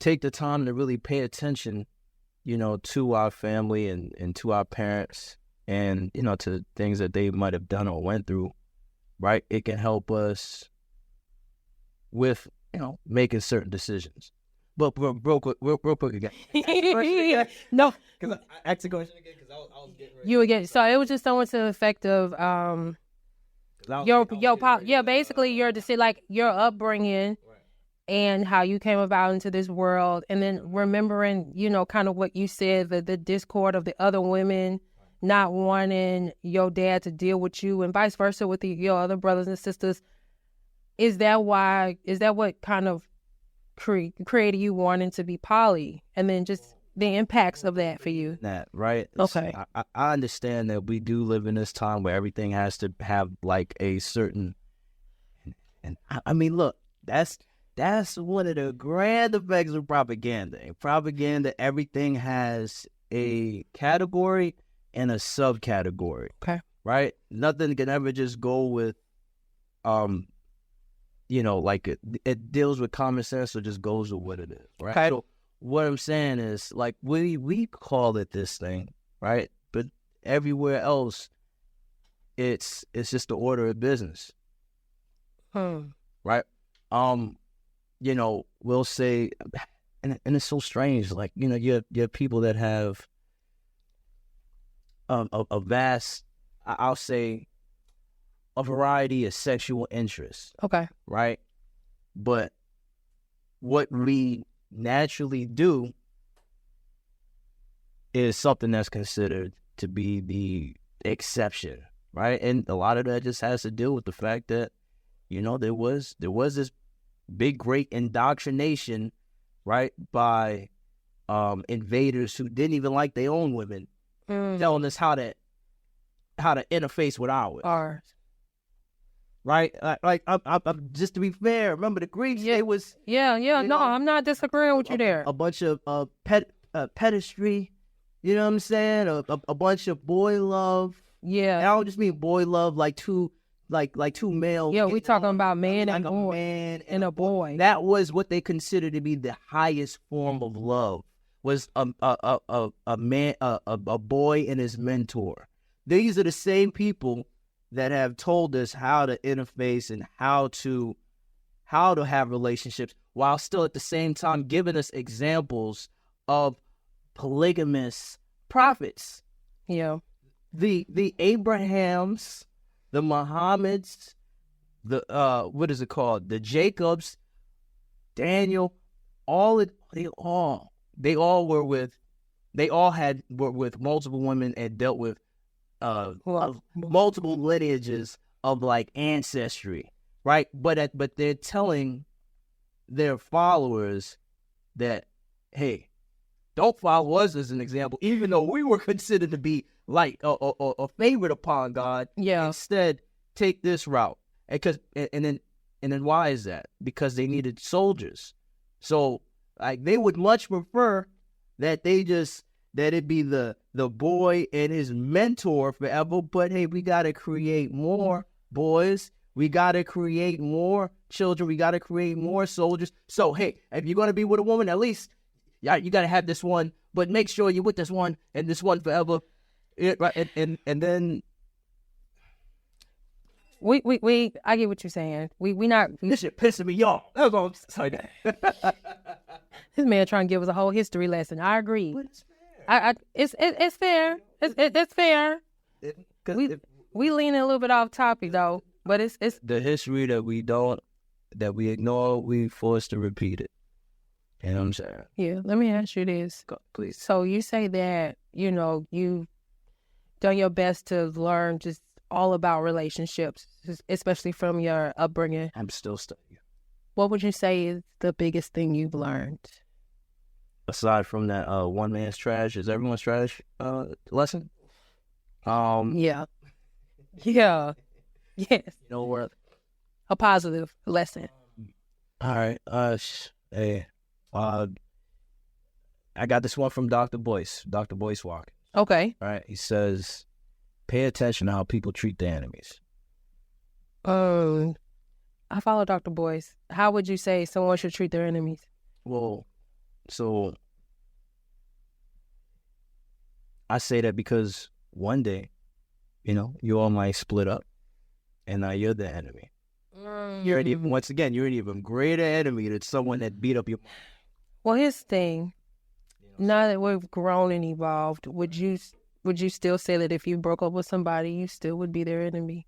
take the time to really pay attention, to our family and to our parents and, to things that they might have done or went through, right? It can help us with, making certain decisions. But real quick again. No. Because I asked the question again because I was getting ready. You again. So it was just somewhat to the effect of basically your decision, like your upbringing. Right. And how you came about into this world, and then remembering, kind of what you said, the discord of the other women not wanting your dad to deal with you, and vice versa with your other brothers and sisters. Is that what kind of created you wanting to be poly, and then just the impacts of that for you? That right? Okay. I understand that we do live in this time where everything has to have like a certain, and I mean, look, that's one of the grand effects of propaganda. In propaganda, everything has a category and a subcategory. Okay. Right? Nothing can ever just go with, like it deals with common sense or just goes with what it is. Right? Okay. So what I'm saying is, like, we call it this thing, right? But everywhere else, it's just the order of business. Right? We'll say, and it's so strange, like, you have people that have a vast, I'll say, a variety of sexual interests. Okay. Right? But what we naturally do is something that's considered to be the exception, right? And a lot of that just has to deal with the fact that, there was this big, great indoctrination, right, by invaders who didn't even like their own women, telling us how to interface with ours. Right? Like, I'm just to be fair, remember the Greeks? Yeah. It was... Yeah. No, I'm not disagreeing with you there. A bunch of pedestry, you know what I'm saying? A bunch of boy love. Yeah. And I don't just mean boy love like two males. Yeah, we talking about man and like boy. A man and a boy. That was what they considered to be the highest form of love, was a man, a boy and his mentor. These are the same people that have told us how to interface and how to have relationships, while still at the same time giving us examples of polygamous prophets. Yeah. The Abrahams, the Muhammads, the what is it called? The Jacobs, Daniel, they all were with multiple women and dealt with multiple lineages of like ancestry, right? But they're telling their followers that, hey, don't follow us as an example, even though we were considered to be like a favorite upon God. Yeah. Instead, take this route. And then why is that? Because they needed soldiers. So like they would much prefer that it be the boy and his mentor forever. But hey, we gotta create more boys. We gotta create more children. We gotta create more soldiers. So hey, if you're gonna be with a woman, at least you gotta have this one, but make sure you're with this one and this one forever. Right? And then I get what you're saying. We not this shit pissing me off. That's all I'm sorry. This man trying to give us a whole history lesson. I agree. But it's fair. It's fair. It's fair. We leaning a little bit off topic though, but it's the history that we ignore, we forced to repeat it. You know what I'm saying? Yeah. Let me ask you this. Go, please. So you say that, you've done your best to learn just all about relationships, especially from your upbringing. I'm still studying. What would you say is the biggest thing you've learned? Aside from that one man's trash is everyone's trash lesson. Yeah. Yeah. Yes. You know what? A positive lesson. All right. Hey, I got this one from Dr. Boyce Walker. Okay. All right. He says, pay attention to how people treat their enemies. I follow Dr. Boyce. How would you say someone should treat their enemies? Well, so I say that because one day, you all might split up, and now you're the enemy. You're an even greater enemy than someone that beat up your mom. Well, here's the thing. Now that we've grown and evolved, would you still say that if you broke up with somebody, you still would be their enemy?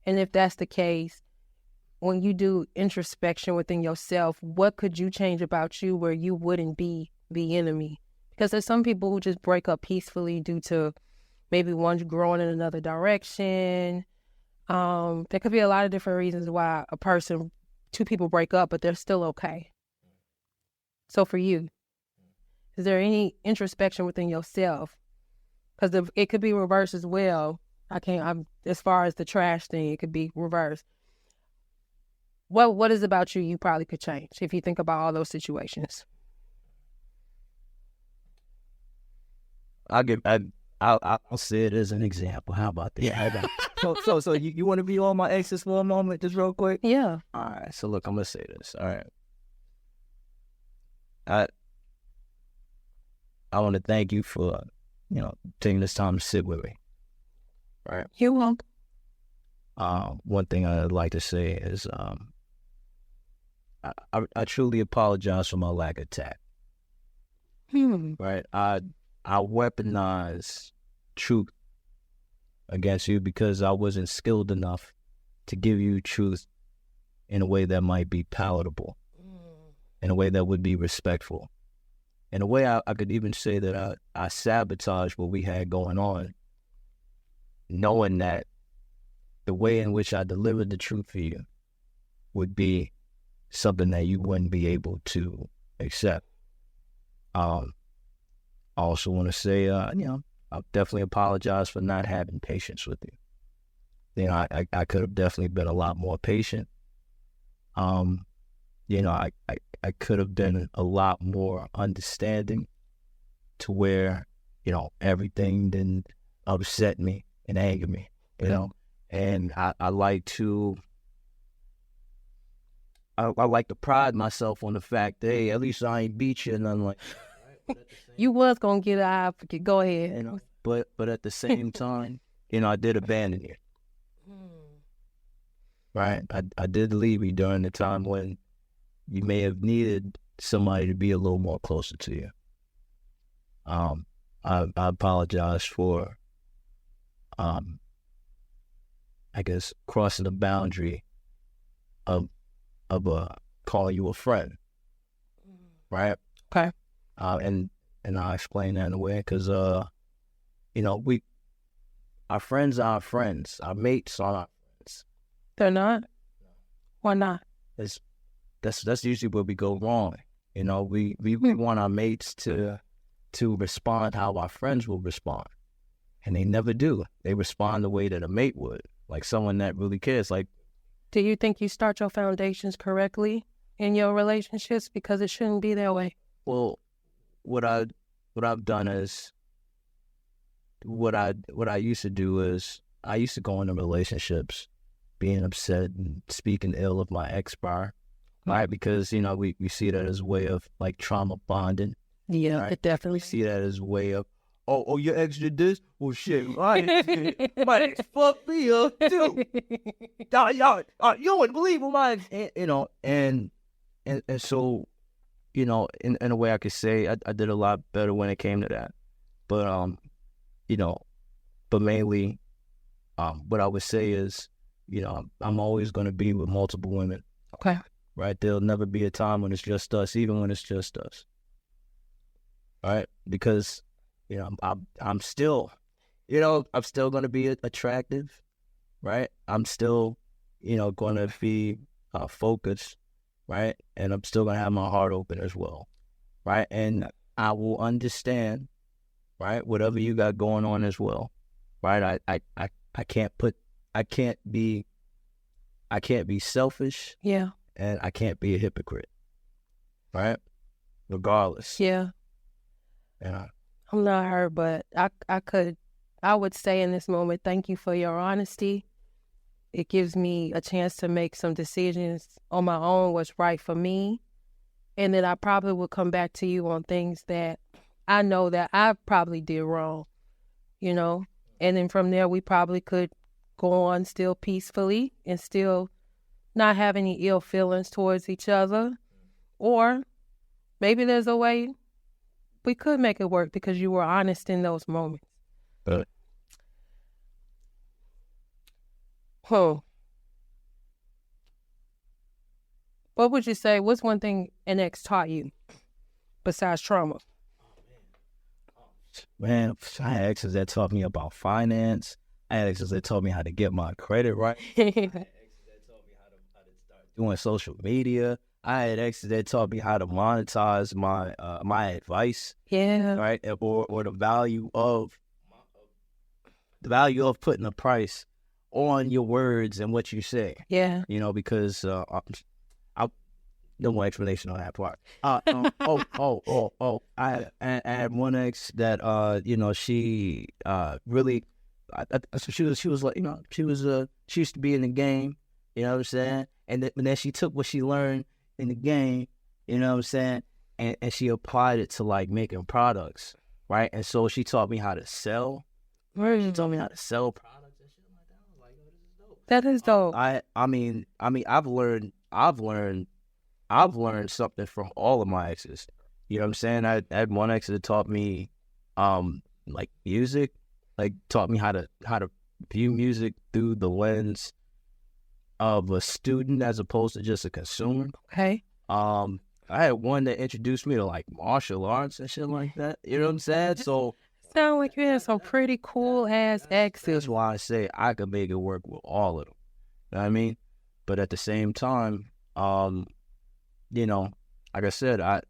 And if that's the case, when you do introspection within yourself, what could you change about you where you wouldn't be the enemy? Because there's some people who just break up peacefully due to maybe one's growing in another direction. There could be a lot of different reasons why two people break up, but they're still okay. So for you, is there any introspection within yourself? Because it could be reversed as well. As far as the trash thing, it could be reversed. What is about you probably could change if you think about all those situations? I'll say it as an example. How about that? Yeah. So you want to be on my exes for a moment, just real quick? Yeah. All right. So look, I'm gonna say this. All right. I want to thank you for taking this time to sit with me. Right. You're welcome. One thing I'd like to say is I truly apologize for my lack of tact. Right. I weaponize truth against you because I wasn't skilled enough to give you truth in a way that might be palatable, in a way that would be respectful, in a way I could even say that I sabotaged what we had going on, knowing that the way in which I delivered the truth for you would be something that you wouldn't be able to accept. I also want to say, I definitely apologize for not having patience with you. I could have definitely been a lot more patient. I could have been a lot more understanding to where, everything didn't upset me and anger me, and I like to pride myself on the fact that, hey, at least I ain't beat you and nothing like that. You was going to get an advocate. Go ahead. But at the same time, I did abandon you. right? I did leave you during the time when you may have needed somebody to be a little more closer to you. I apologize for, I guess, crossing the boundary of calling you a friend, right? Okay. And I'll explain that in a way because our friends are our friends, our mates are our friends. They're not? Why not? That's usually where we go wrong. We want our mates to respond how our friends will respond, and they never do. They respond the way that a mate would, like someone that really cares. Like, Do you think you start your foundations correctly in your relationships? Because it shouldn't be that way. well, what I've done is what I used to do is I used to go into relationships being upset and speaking ill of my ex-partner, right? Because we see that as a way of like trauma bonding. Yeah, Right. it definitely. We see that as a way of, oh, your ex did this? Well, shit, my ex fucked me up too. You wouldn't believe what my ex, and so, in a way I could say I did a lot better when it came to that. But, but mainly, what I would say is, I'm always going to be with multiple women, Okay. right? There'll never be a time when it's just us, even when it's just us. Right, because I'm still, I'm still going to be attractive, right? I'm still, going to be focused, right? And I'm still going to have my heart open as well, right? And I will understand, right, whatever you got going on as well, right? I can't be selfish, Yeah. and I can't be a hypocrite, right? Regardless. Yeah. Yeah. I'm not her, but I would say in this moment, thank you for your honesty. It gives me a chance to make some decisions on my own, what's right for me. And then I probably will come back to you on things that I know that I probably did wrong, And then from there, we probably could go on still peacefully and still not have any ill feelings towards each other. Or maybe there's a way we could make it work because you were honest in those moments. But What would you say? What's one thing an ex taught you besides trauma? man, I had exes that taught me about finance. I had exes that taught me how to get my credit right. I had exes that taught me how to start doing social media. I had exes that taught me how to monetize my advice, Yeah. right? Or the value of putting a price on your words and what you say. Yeah. Because no more explanation on that part. I had one ex that she really, she was like she used to be in the game, you know what I'm saying, and then she took what she learned in the game, you know what I'm saying, and she applied it to like making products, right? And so she taught me how to sell. She taught me how to sell products and shit like that. I was like, yo, this is dope. That is dope. I've learned something from all of my exes. You know what I'm saying? I had one ex that taught me like music, like taught me how to view music through the lens of a student as opposed to just a consumer. Okay. I had one that introduced me to like martial arts and shit like that. You know what I'm saying? So sound like you had some pretty cool ass exes. that's why I say I could make it work with all of them. You know what I mean? But at the same time, like I said, I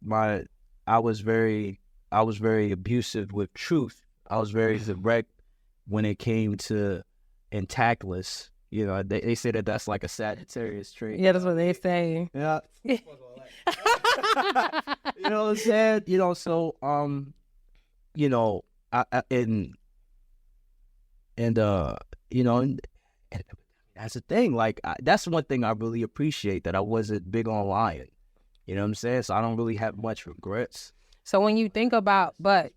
was very abusive with truth. I was very direct when it came to and tactless. They say that that's like a Sagittarius trait. Yeah, that's what they say. Yeah. You know what I'm saying? So and that's the thing. Like that's one thing I really appreciate, that I wasn't big on lying. You know what I'm saying? So I don't really have much regrets. So when you think about, but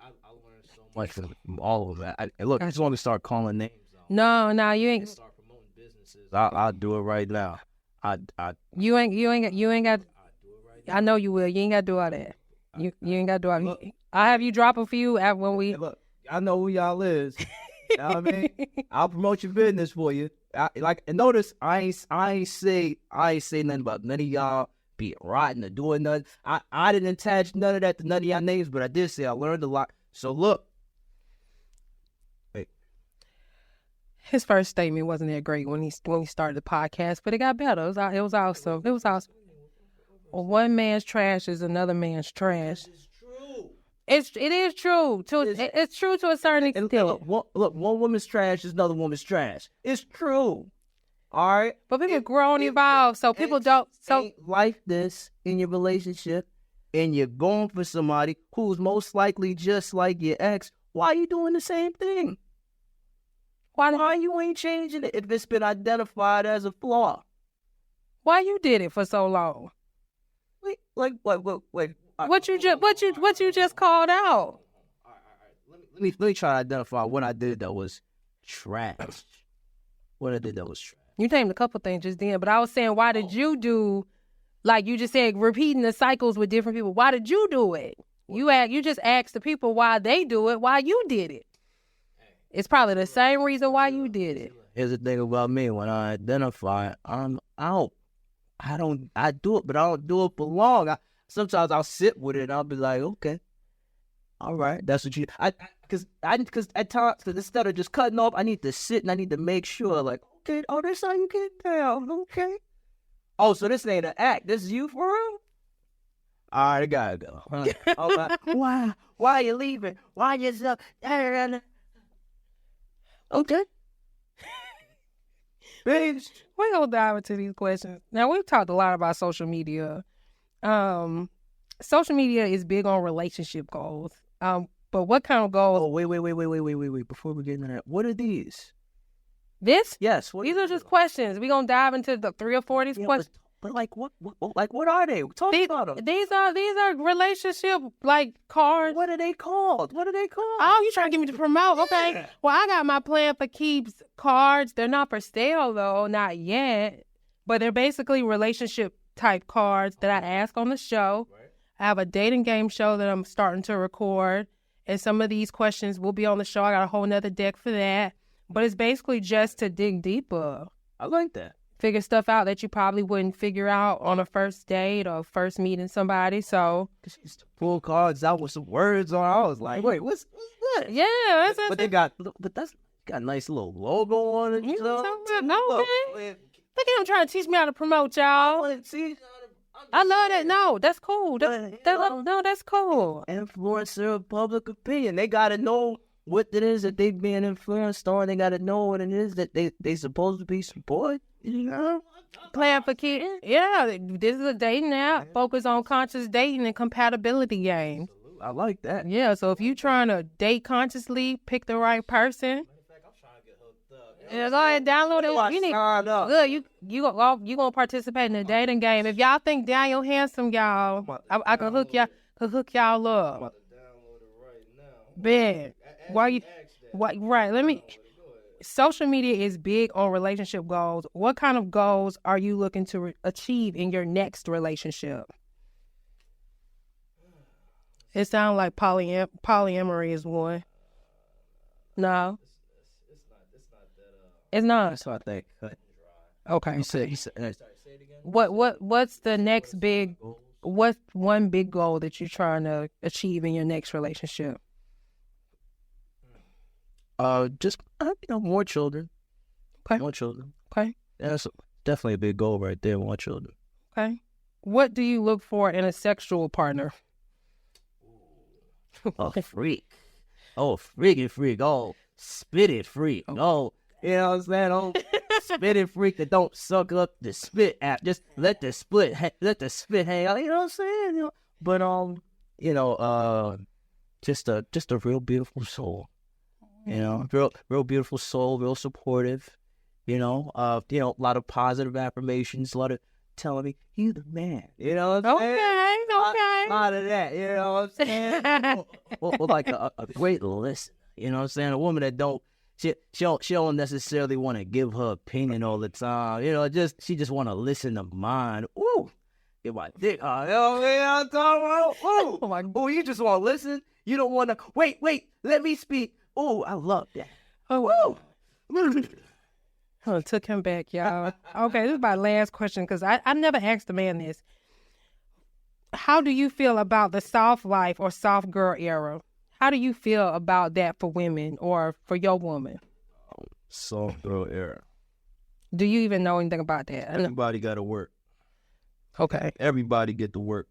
I learned so much from all of that. I just want to start calling names. No, you ain't. Start promoting businesses I'll do it right now. You ain't got. I know you will. You ain't got to do all that. You ain't got to do all that. I'll have you drop a few at when we. Hey, look, I know who y'all is. You know what I mean? I'll promote your business for you. And notice I ain't say nothing about none of y'all being rotten or doing nothing. I didn't attach none of that to none of y'all names, but I did say I learned a lot. So look. His first statement wasn't that great when he started the podcast, but it got better. It was awesome. It was awesome. Well, one man's trash is another man's trash. It is true. It's true to a certain extent. Look, one woman's trash is another woman's trash. It's true. All right? But people grow and evolve, so people don't. So ain't like this in your relationship, and you're going for somebody who's most likely just like your ex. Why are you doing the same thing? Why you ain't changing it if it's been identified as a flaw? Why you did it for so long? Wait. What you just called out? Let me try to identify what I did that was trash. What I did that was trash. You named a couple things just then, but I was saying, why did you do, like you just said, repeating the cycles with different people? Why did you do it? You just asked the people why they do it, why you did it. It's probably the same reason why you did it. Here's the thing about me. When I identify, I'm out. I do it, but I don't do it for long. Sometimes I'll sit with it and I'll be like, okay, all right, that's what you. Because at times, instead of just cutting off, I need to sit and I need to make sure, like, okay, oh, that's how you get down, okay. Oh, so this ain't an act. This is you for real? All right, I gotta go. Why are you leaving? Why you so? Okay. Bitch. We're going to dive into these questions. Now, we've talked a lot about social media. Social media is big on relationship goals. But what kind of goals? Oh, wait. Before we get into that, what are these? This? Yes. These are just questions. We're going to dive into the 3 or 4 of these questions. But like what are they? Talk about them. These are relationship like cards. What are they called? Oh, you trying to get me to promote? Okay. Yeah. Well, I got my plan for keeps cards. They're not for sale though, not yet. But they're basically relationship type cards that I ask on the show. Right. I have a dating game show that I'm starting to record, and some of these questions will be on the show. I got a whole nother deck for that. But it's basically just to dig deeper. I like that. Figure stuff out that you probably wouldn't figure out on a first date or first meeting somebody. So she used to pull cards out with some words on. I was like, wait, what's that? Yeah, that's that's got a nice little logo on it. Okay. Look at him trying to teach me how to promote, y'all. I love that. No, that's cool. That's cool. Influencer of public opinion. They gotta know what it is that they being influenced on. They gotta know what it is that they supposed to be supporting. You know? Plan for kids. Yeah, this is a dating app. Focus on conscious dating and compatibility game. I like that. Yeah, so if you trying to date consciously, pick the right person. Yeah, go ahead, download it. You need good. You gonna participate in the dating game. If y'all think Daniel handsome, y'all, I can hook y'all up. I'm about to download it right now. Ben, right? Let me. Social media is big on relationship goals. What kind of goals are you looking to achieve in your next relationship? It sounds like polyamory is one. No. It's not. That's what I think. Okay. You said say it again. What's the next big? What's one big goal that you're trying to achieve in your next relationship? Just more children. Okay. More children. Okay. That's definitely a big goal right there. More children. Okay. What do you look for in a sexual partner? Oh, freak. Oh, freaking freak. Oh, spit it freak. Oh, you know what I'm saying? Oh, spit it freak that don't suck up the spit app. Just let the spit hang out. You know what I'm saying? But just a real beautiful soul. Real beautiful soul, real supportive. A lot of positive affirmations, a lot of telling me, you the man. You know what I'm saying? Okay. A lot of that, you know what I'm saying? or like a great listener. You know what I'm saying? A woman that don't she don't necessarily want to give her opinion all the time. She just want to listen to mine. Ooh, get my dick hard. I'm talking about. Ooh, Oh my ooh, you just want to listen. You don't want to. Wait, let me speak. Ooh, I love that. Oh, Ooh. I took him back, y'all. Okay, this is my last question because I never asked the man this. How do you feel about the soft life or soft girl era? How do you feel about that for women or for your woman? Soft girl era. Do you even know anything about that? Everybody got to work. Okay. Everybody get to work.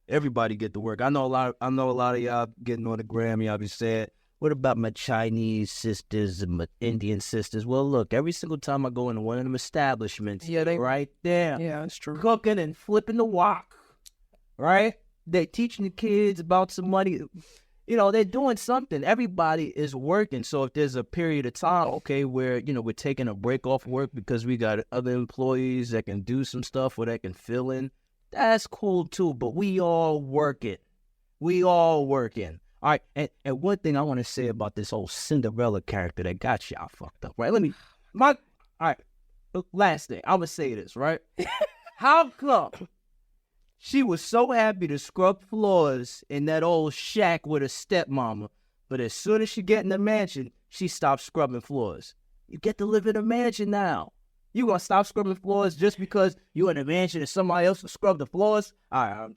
Everybody get to work. I know a lot of y'all getting on the gram. Y'all be saying, "What about my Chinese sisters and my Indian sisters?" Well, look, every single time I go into one of them establishments, they right there, Yeah, it's true. cooking and flipping the wok, right? They teaching the kids about some money. They're doing something. Everybody is working. So if there's a period of time, okay, where, we're taking a break off work because we got other employees that can do some stuff or that can fill in, that's cool too. But we all working. We all working. All right. And one thing I want to say about this whole Cinderella character that got y'all fucked up, right? All right. Last thing. I'm going to say this, right? How come she was so happy to scrub floors in that old shack with her stepmama, but as soon as she get in the mansion, she stopped scrubbing floors? You get to live in a mansion now. You gonna stop scrubbing floors just because you in a mansion and somebody else will scrub the floors? All right.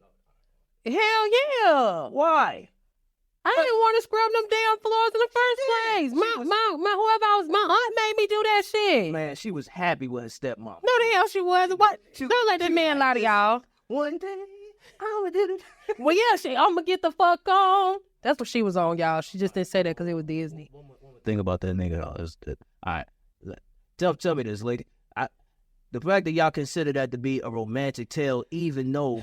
Hell yeah. Why? I didn't want to scrub them damn floors in the first place. My aunt made me do that shit. Man, she was happy with her stepmama. No, the hell she wasn't. What? Don't let that man lie to y'all. One day, I'ma do it. Well, yeah, I'ma get the fuck on. That's what she was on, y'all. She just didn't say that because it was Disney. One more thing about that nigga, though, is that, all right, tell me this, lady. The fact that y'all consider that to be a romantic tale, even though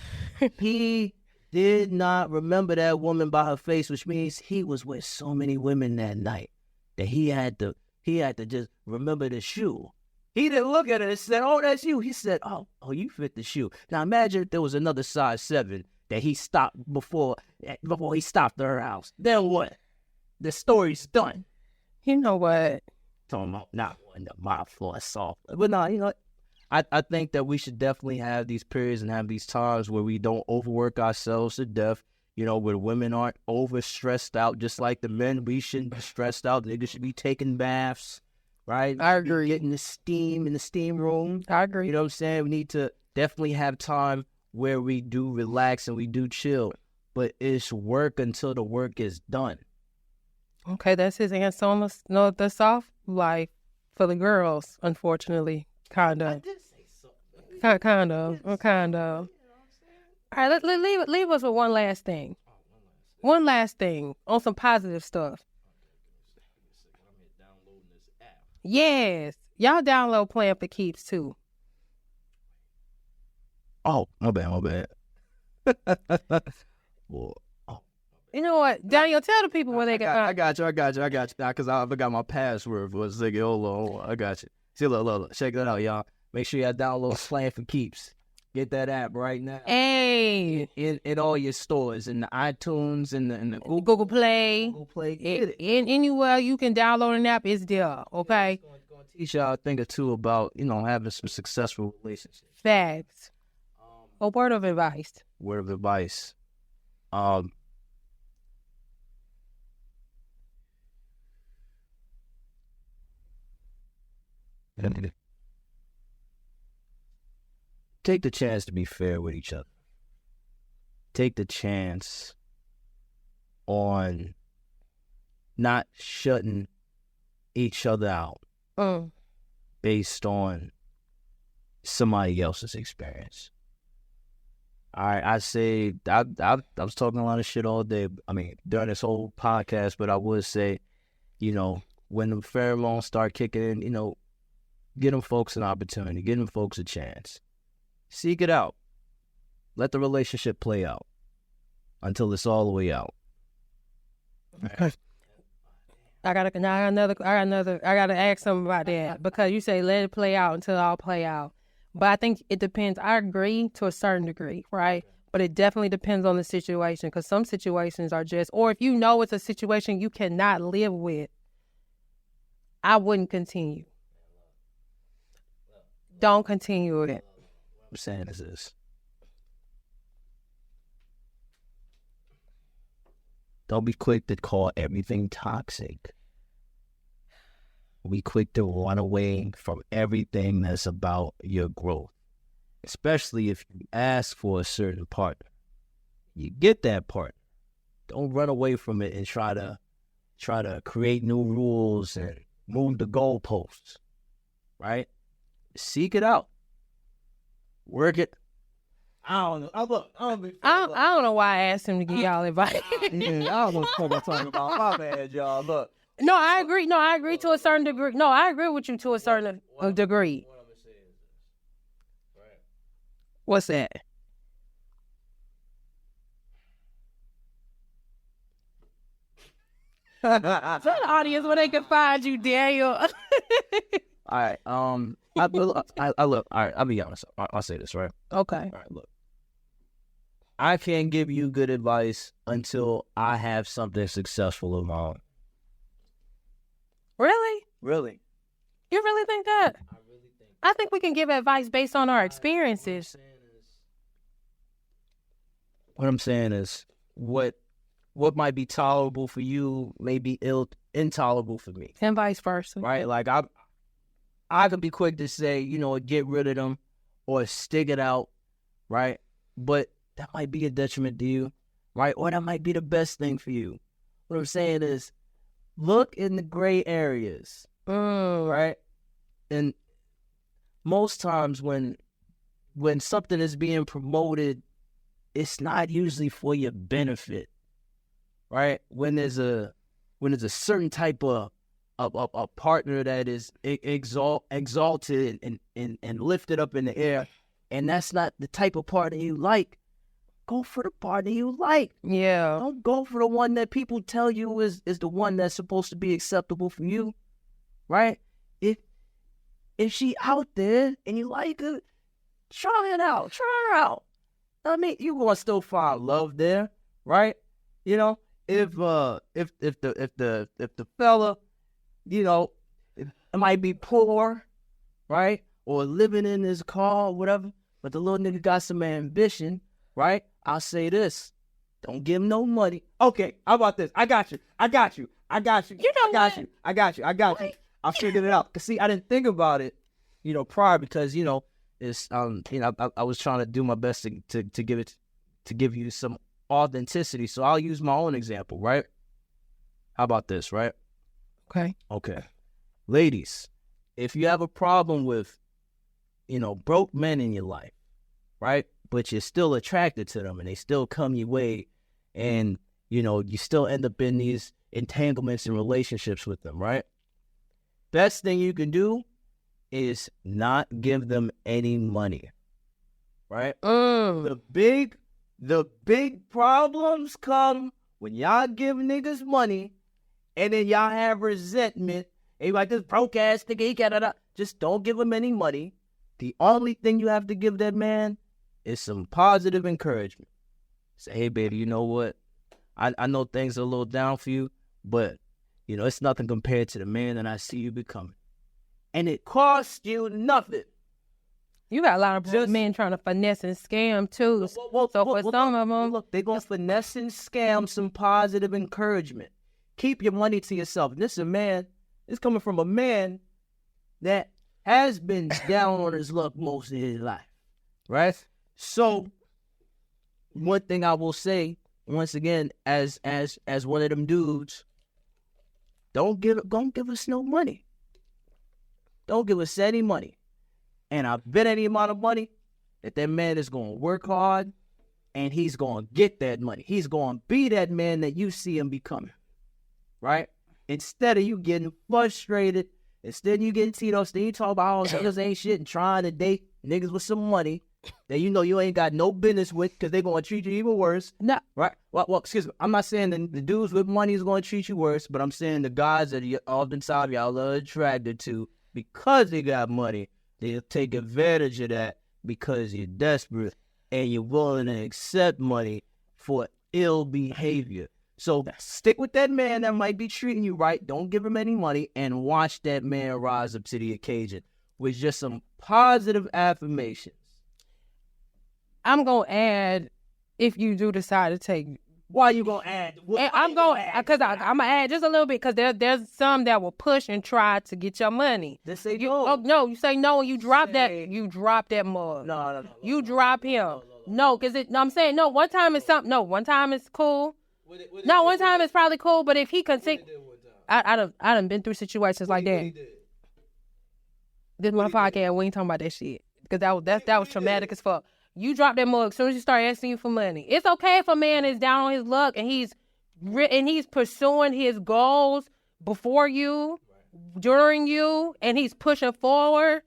he did not remember that woman by her face, which means he was with so many women that night that he had to just remember the shoe. He didn't look at it and said, "Oh, that's you." He said, "Oh, you fit the shoe." Now imagine if there was another size 7 that he stopped before he stopped at her house. Then what? The story's done. You know what? Talking about not wanting to mop floor soft, but no, I think that we should definitely have these periods and have these times where we don't overwork ourselves to death. Where women aren't over stressed out, just like the men. We shouldn't be stressed out. Niggas should be taking baths, right? I agree. Getting the steam in the steam room. I agree. You know what I'm saying? We need to definitely have time where we do relax and we do chill. But it's work until the work is done. Okay, that's his answer on the soft life for the girls, unfortunately. Kind of. did say something. Kind of. All right, leave us with one last thing. One last thing on some positive stuff. Yes. Y'all download Plan for Keeps too. Oh, my bad. Well, You know what? Daniel, tell the people where they can I got you now because I forgot my password for a second. Hold on. I got you. See, look. Check that out, y'all. Make sure y'all download Plan for Keeps. Get that app right now. Hey. In all your stores, in the iTunes, in the Google Play. Google Play. Get it. Anywhere you can download an app, it's there. Okay? It's going to teach y'all a thing or two about, having some successful relationships. Facts. A word of advice. Word of advice. Take the chance to be fair with each other. Take the chance on not shutting each other out based on somebody else's experience. All right, I was talking a lot of shit all day. I mean, during this whole podcast, but I would say, when the pheromones start kicking in, give them folks an opportunity, give them folks a chance. Seek it out. Let the relationship play out until it's all the way out. Okay. I gotta ask something about that because you say let it play out until it all play out. But I think it depends. I agree to a certain degree, right? But it definitely depends on the situation because some situations are just, or if it's a situation you cannot live with, I wouldn't continue. Don't continue it. What I'm saying is this. Don't be quick to call everything toxic. Be quick to run away from everything that's about your growth. Especially if you ask for a certain partner. You get that partner. Don't run away from it and try to create new rules and move the goalposts. Right? Seek it out. Work it. I don't know. I don't know why I asked him to give y'all advice. Yeah, I don't know what I'm talking about. My bad, y'all. Look. No, I agree. No, I agree to a certain degree. No, I agree with you to a certain degree. What I'm gonna say is this, right? What's that? Tell the audience where they can find you, Daniel. All right. I look. All right. I'll be honest. I'll say this, right? Okay. All right. Look. I can't give you good advice until I have something successful of my own. Really? Really? You really think that? I really think. I think we can give advice based on our experiences. What I'm saying is, what might be tolerable for you may be intolerable for me. And vice versa. Right? Like I could be quick to say, get rid of them or stick it out, right? But that might be a detriment to you, right? Or that might be the best thing for you. What I'm saying is, look in the gray areas, right? And most times when something is being promoted, it's not usually for your benefit, right? When there's a certain type of a partner that is exalted and lifted up in the air, and that's not the type of partner you like, go for the partner you like. Yeah. Don't go for the one that people tell you is the one that's supposed to be acceptable for you, right? If she out there and you like her, try it out. Try her out. I mean, you gonna still find love there, right? If the fella, it might be poor, right? Or living in his car or whatever, but the little nigga got some ambition, right? I'll say this. Don't give him no money. Okay, how about this? I got you. You know I got you. I figured it out. Cause see, I didn't think about it, prior because, it's I was trying to do my best to give you some authenticity. So I'll use my own example, right? How about this, right? Okay. Ladies, if you have a problem with, broke men in your life, right? But you're still attracted to them and they still come your way and, you still end up in these entanglements and relationships with them, right? Best thing you can do is not give them any money, right? The big problems come when y'all give niggas money and then y'all have resentment. And you like, this broke ass nigga, he got. Just don't give him any money. The only thing you have to give that man is some positive encouragement. Say, hey, baby, you know what? I know things are a little down for you, but, it's nothing compared to the man that I see you becoming. And it costs you nothing. You got a lot of men trying to finesse and scam, too. So for some of them... Look, they're going to finesse and scam some positive encouragement. Keep your money to yourself. And this is a man, it's coming from a man that has been down on his luck most of his life, right? So, one thing I will say, once again, as one of them dudes, don't give us no money. Don't give us any money. And I bet any amount of money that man is going to work hard and he's going to get that money. He's going to be that man that you see him becoming, right? Instead of you getting frustrated, instead of you getting teed up, instead you talk about, niggas ain't shit and trying to date niggas with some money that you ain't got no business with because they're going to treat you even worse. No. Right? Well, excuse me. I'm not saying the dudes with money is going to treat you worse, but I'm saying the guys that oftentimes y'all are attracted to because they got money, they'll take advantage of that because you're desperate and you're willing to accept money for ill behavior. So stick with that man that might be treating you right. Don't give him any money, and watch that man rise up to the occasion with just some positive affirmations. I'm going to add, if you do decide to take. Why you going to add? I'm going to, because I'm going to add just a little bit, because there's some that will push and try to get your money. They say no. no. Oh, no, you say no, and you drop that mug. No. You drop him. No, because I'm saying, no, one time is something. No, one time is cool. One time is probably cool, but if he continue, I done been through situations like that. This is my podcast. We ain't talking about that shit, because that was traumatic as fuck. You drop that mug as soon as you start asking you for money. It's okay if a man is down on his luck and he's pursuing his goals before you, during you, and he's pushing forward.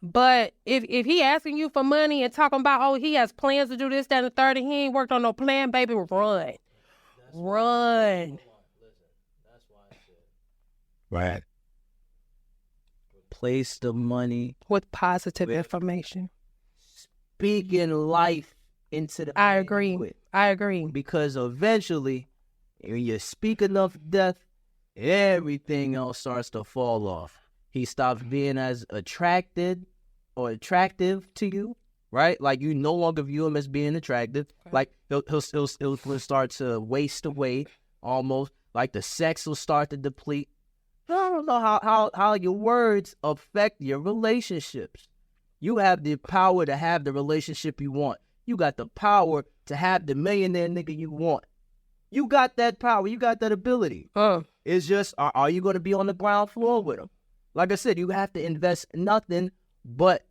But if he asking you for money and talking about, oh, he has plans to do this, that, and the third, and he ain't worked on no plan, baby, run. Run. Right. Replace the money with positive information. Speaking life into the. I agree. Because eventually, when you speak enough death, everything else starts to fall off. He stops being as attractive to you, right? Like, you no longer view him as being attractive. Okay. Like, he'll start to waste away almost. Like, the sex will start to deplete. I don't know how your words affect your relationships. You have the power to have the relationship you want. You got the power to have the millionaire nigga you want. You got that power. You got that ability. It's just, are you going to be on the ground floor with him? Like I said, you have to invest nothing but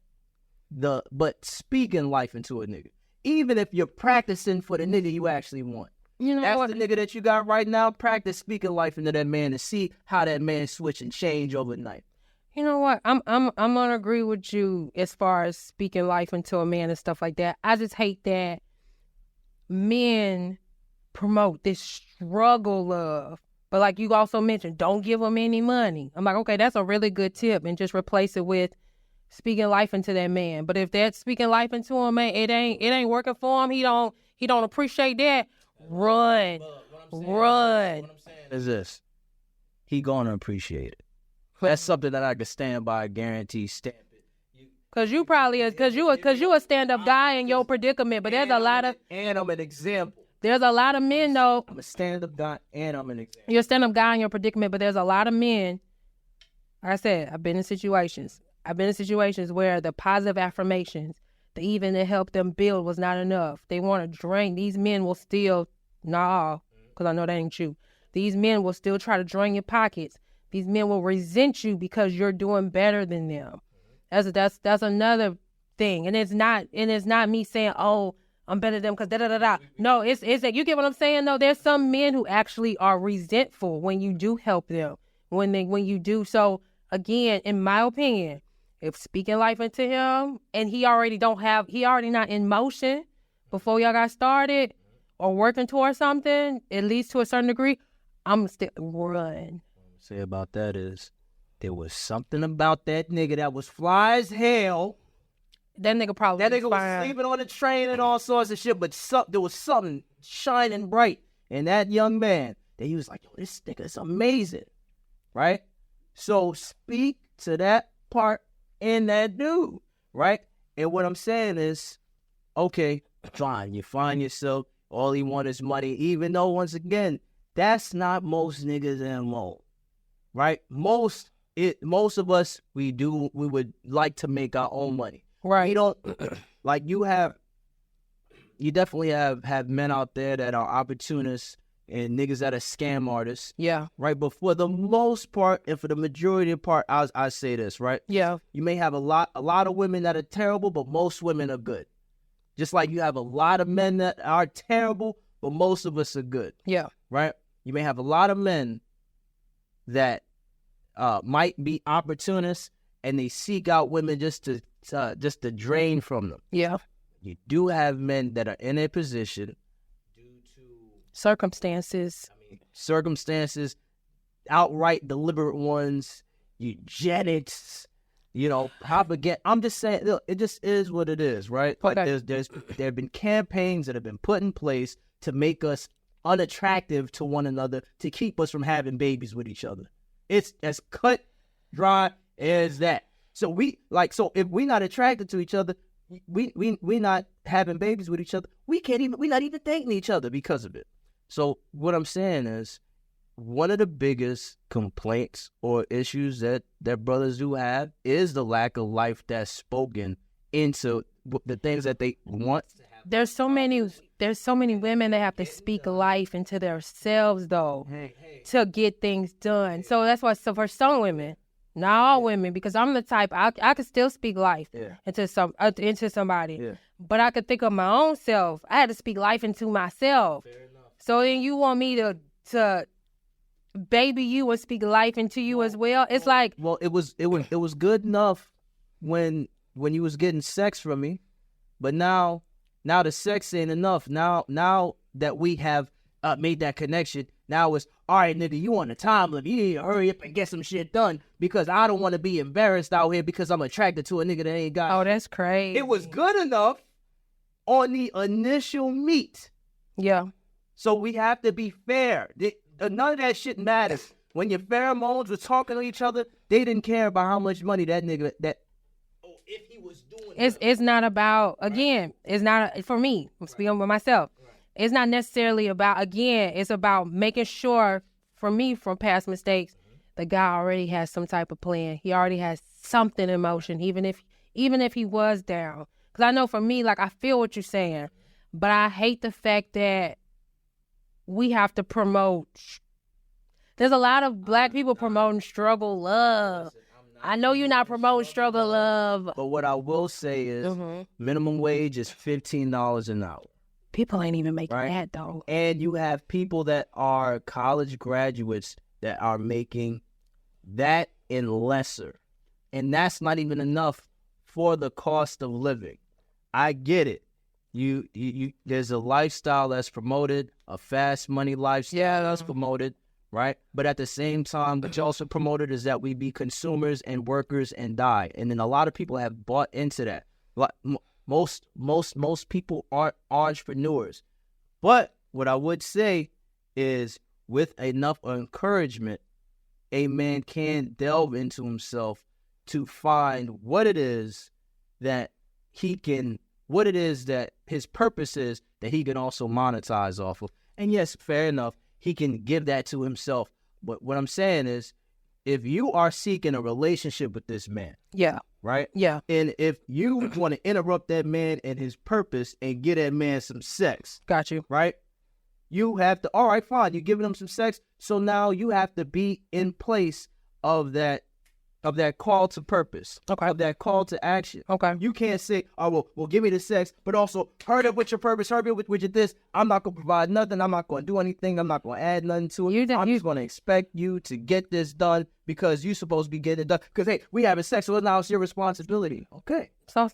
speaking life into a nigga. Even if you're practicing for the nigga you actually want. You know, that's the nigga that you got right now. Practice speaking life into that man and see how that man switch and change overnight. You know what? I'm gonna agree with you as far as speaking life into a man and stuff like that. I just hate that men promote this struggle of, but like you also mentioned, don't give them any money. I'm like, okay, that's a really good tip, and just replace it with speaking life into that man. But if that's speaking life into him, man, it ain't working for him. He don't appreciate that. Run. What I'm saying is this: he gonna appreciate it. That's something that I could stand by, guarantee, stamp it. Cause you a stand-up guy in your predicament, but there's a lot of. And I'm an example. There's a lot of men though. I'm a stand-up guy and I'm an example. You're a stand-up guy in your predicament, but there's a lot of men. Like I said, I've been in situations where the positive affirmations, the even to help them build was not enough. They want to drain. These men will still, because I know that ain't you. These men will still try to drain your pockets. These men will resent you because you're doing better than them. That's another thing. And it's not me saying, oh, I'm better than them because da-da-da-da. No, it's that, you get what I'm saying? No, there's some men who actually are resentful when you do help them, when you do. So again, in my opinion, if speaking life into him and he already not in motion before y'all got started or working towards something, at least to a certain degree, I'm still run. Say about that is there was something about that nigga that was fly as hell. That nigga was sleeping on the train and all sorts of shit, but there was something shining bright in that young man that he was like, yo, this nigga is amazing, right? So speak to that part in that dude, right? And what I'm saying is, okay, fine, you find yourself, all he wants is money, even though, once again, that's not most niggas MO. Right? Most of us, we would like to make our own money. Right. We don't, like, you definitely have men out there that are opportunists and niggas that are scam artists. Yeah. Right? But for the most part, and for the majority of the part, I say this, right? Yeah. You may have a lot of women that are terrible, but most women are good. Just like you have a lot of men that are terrible, but most of us are good. Yeah. Right? You may have a lot of men that might be opportunists and they seek out women just to drain from them. Yeah. You do have men that are in a position due to circumstances, outright deliberate ones, eugenics, propaganda. I'm just saying, look, it just is what it is, right? Okay. Like there have been campaigns that have been put in place to make us unattractive to one another to keep us from having babies with each other. It's as cut dry as that. So if we're not attracted to each other, we not having babies with each other, we're not even dating each other because of it. So what I'm saying is, one of the biggest complaints or issues that brothers do have is the lack of life that's spoken into the things that they want. There's so many women that have to speak life into themselves though to get things done. So that's why. So for some women, not all women, because I'm the type I could still speak life into somebody, but I could think of my own self. I had to speak life into myself. So then you want me to baby you and speak life into you as well? It's like, well, it was good enough when you was getting sex from me, but now the sex ain't enough. Now that we have made that connection, now it's all right, nigga. You on a time limit? You need to hurry up and get some shit done because I don't want to be embarrassed out here because I'm attracted to a nigga that ain't got. Oh, that's crazy. It was good enough on the initial meet. Yeah. So we have to be fair. None of that shit matters. When your pheromones were talking to each other, they didn't care about how much money that nigga if he was doing. It's not about, again, it's not for me. I'm speaking with myself. It's not necessarily about, again, it's about making sure, for me, from past mistakes, the guy already has some type of plan. He already has something in motion, even if he was down. Because I know for me, like, I feel what you're saying, but I hate the fact that we have to promote. There's a lot of black people promoting struggle love. I know you're not promoting struggle love. But what I will say is minimum wage is $15 an hour. People ain't even making that, though. And you have people that are college graduates that are making that and lesser. And that's not even enough for the cost of living. I get it. You there's a lifestyle that's promoted, a fast money lifestyle that's promoted, right? But at the same time, what you also promoted is that we be consumers and workers and die. And then a lot of people have bought into that. Most people aren't entrepreneurs. But what I would say is, with enough encouragement, a man can delve into himself to find what it is that his purpose is that he can also monetize off of. And yes, fair enough, he can give that to himself. But what I'm saying is, if you are seeking a relationship with this man, right? Yeah. And if you want to interrupt that man and his purpose and get that man some sex, got you, right? You have to, all right, fine, you're giving him some sex, so now you have to be in place of that call to purpose, of that call to action. Okay. You can't say, oh, well, give me the sex, but also hurry up with your purpose, hurry up with your this. I'm not going to provide nothing. I'm not going to do anything. I'm not going to add nothing to it. I'm just going to expect you to get this done because you're supposed to be getting it done. Because, hey, we having sex, so now it's your responsibility. Okay. So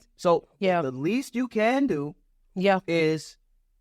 the least you can do is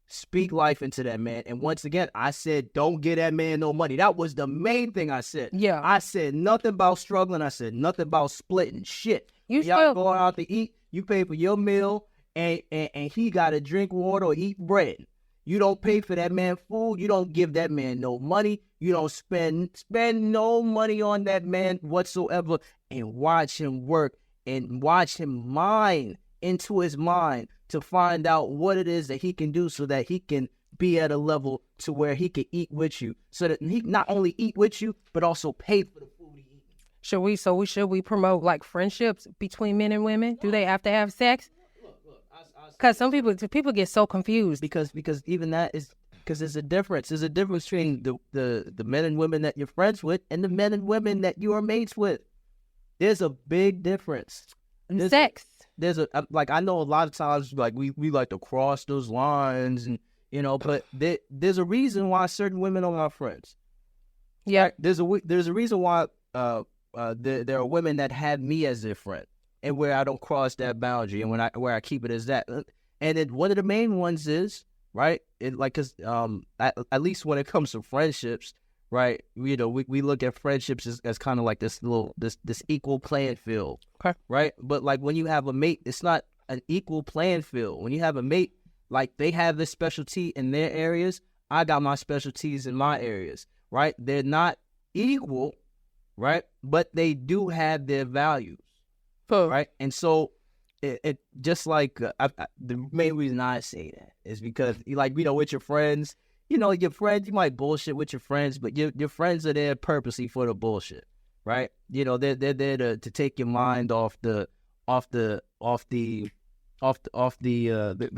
speak life into that man. And once again, I said, don't give that man no money. That was the main thing I said. Yeah. I said nothing about struggling. I said nothing about splitting shit. Y'all going out to eat, you pay for your meal, and he got to drink water or eat bread. You don't pay for that man food. You don't give that man no money. You don't spend no money on that man whatsoever, and watch him work and watch him mine into his mind to find out what it is that he can do so that he can be at a level to where he can eat with you, so that he not only eat with you, but also pay for the food he eats. Should we promote like friendships between men and women? Do they have to have sex? Because some people get so confused. Because even that is, because there's a difference. There's a difference between the men and women that you're friends with and the men and women that you are mates with. There's a big difference. Sex. There's like, I know a lot of times, like, we like to cross those lines, and but there's a reason why certain women are my friends. Yeah. Right? There's a reason why there are women that have me as their friend, and where I don't cross that boundary, and where I keep it as that. And then one of the main ones is, right, because at least when it comes to friendships, right, we look at friendships as kind of like this equal playing field. Okay. Right? But like when you have a mate, it's not an equal playing field. When you have a mate, like, they have this specialty in their areas, I got my specialties in my areas, right? They're not equal, right? But they do have their values, right? And so it just like the main reason I say that is because with your friends, your friends, you might bullshit with your friends, but your friends are there purposely for the bullshit, right? They're there to take your mind off the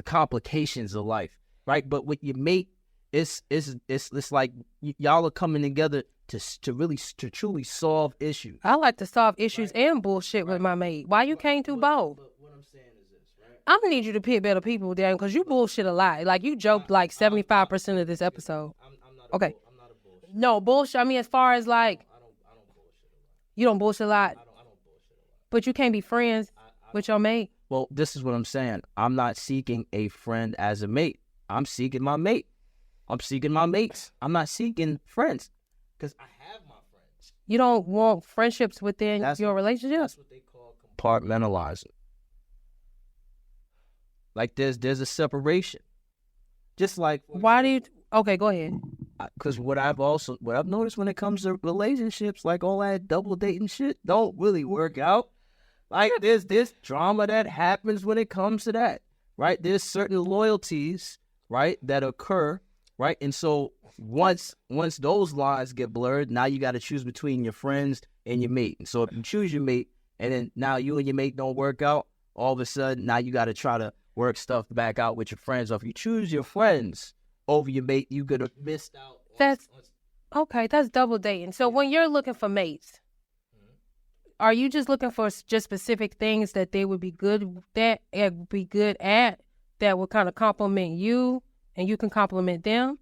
complications of life, right? But with your mate, it's like y'all are coming together to truly solve issues. I like to solve issues and bullshit with my mate. Why you can't do both? But what I'm saying is this, right? I'm gonna need you to pick better people, Dan, because you bullshit a lot. Like you joked like 75% of this episode. Okay. I'm not a bullshit. No bullshit. I mean, as far as like, I don't bullshit a lot. you don't bullshit a lot, I don't bullshit a lot. but you can't be friends with your mate. Well, this is what I'm saying. I'm not seeking a friend as a mate. I'm seeking my mate. I'm seeking my mates. I'm not seeking friends because I have my friends. You don't want friendships within your relationship? That's what they call compartmentalizing. Like there's a separation. Just like Why do you? Okay, go ahead. Because what I've noticed when it comes to relationships, like all that double dating shit, don't really work out. Like there's this drama that happens when it comes to that, right? There's certain loyalties, right, that occur, right? And so once those lines get blurred, now you got to choose between your friends and your mate. And so if you choose your mate, and then now you and your mate don't work out, all of a sudden now you got to try to work stuff back out with your friends. Or if you choose your friends over your mate, you could have missed out. Okay, that's double dating. So when you're looking for mates, are you just looking for just specific things that they would be good at, that would kind of compliment you and you can compliment them?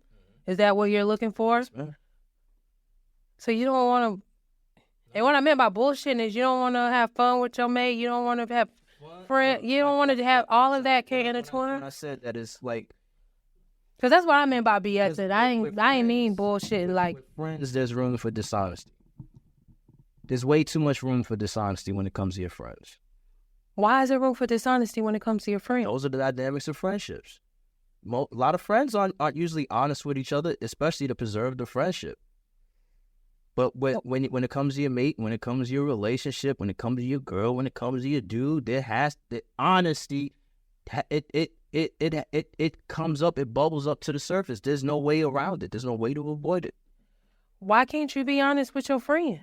Is that what you're looking for? So you don't want to, and what I meant by bullshitting is you don't want to have fun with your mate. You don't want to have friends. You don't want to have all of that can intertwine. When I said that, it's like, because that's what I meant by BS. I ain't mean bullshit. Like with friends, there's room for dishonesty. There's way too much room for dishonesty when it comes to your friends. Why is there room for dishonesty when it comes to your friends? Those are the dynamics of friendships. A lot of friends aren't usually honest with each other, especially to preserve the friendship. But when it comes to your mate, when it comes to your relationship, when it comes to your girl, when it comes to your dude, there has the honesty. It comes up, it bubbles up to the surface. There's no way around it. There's no way to avoid it. Why can't you be honest with your friends?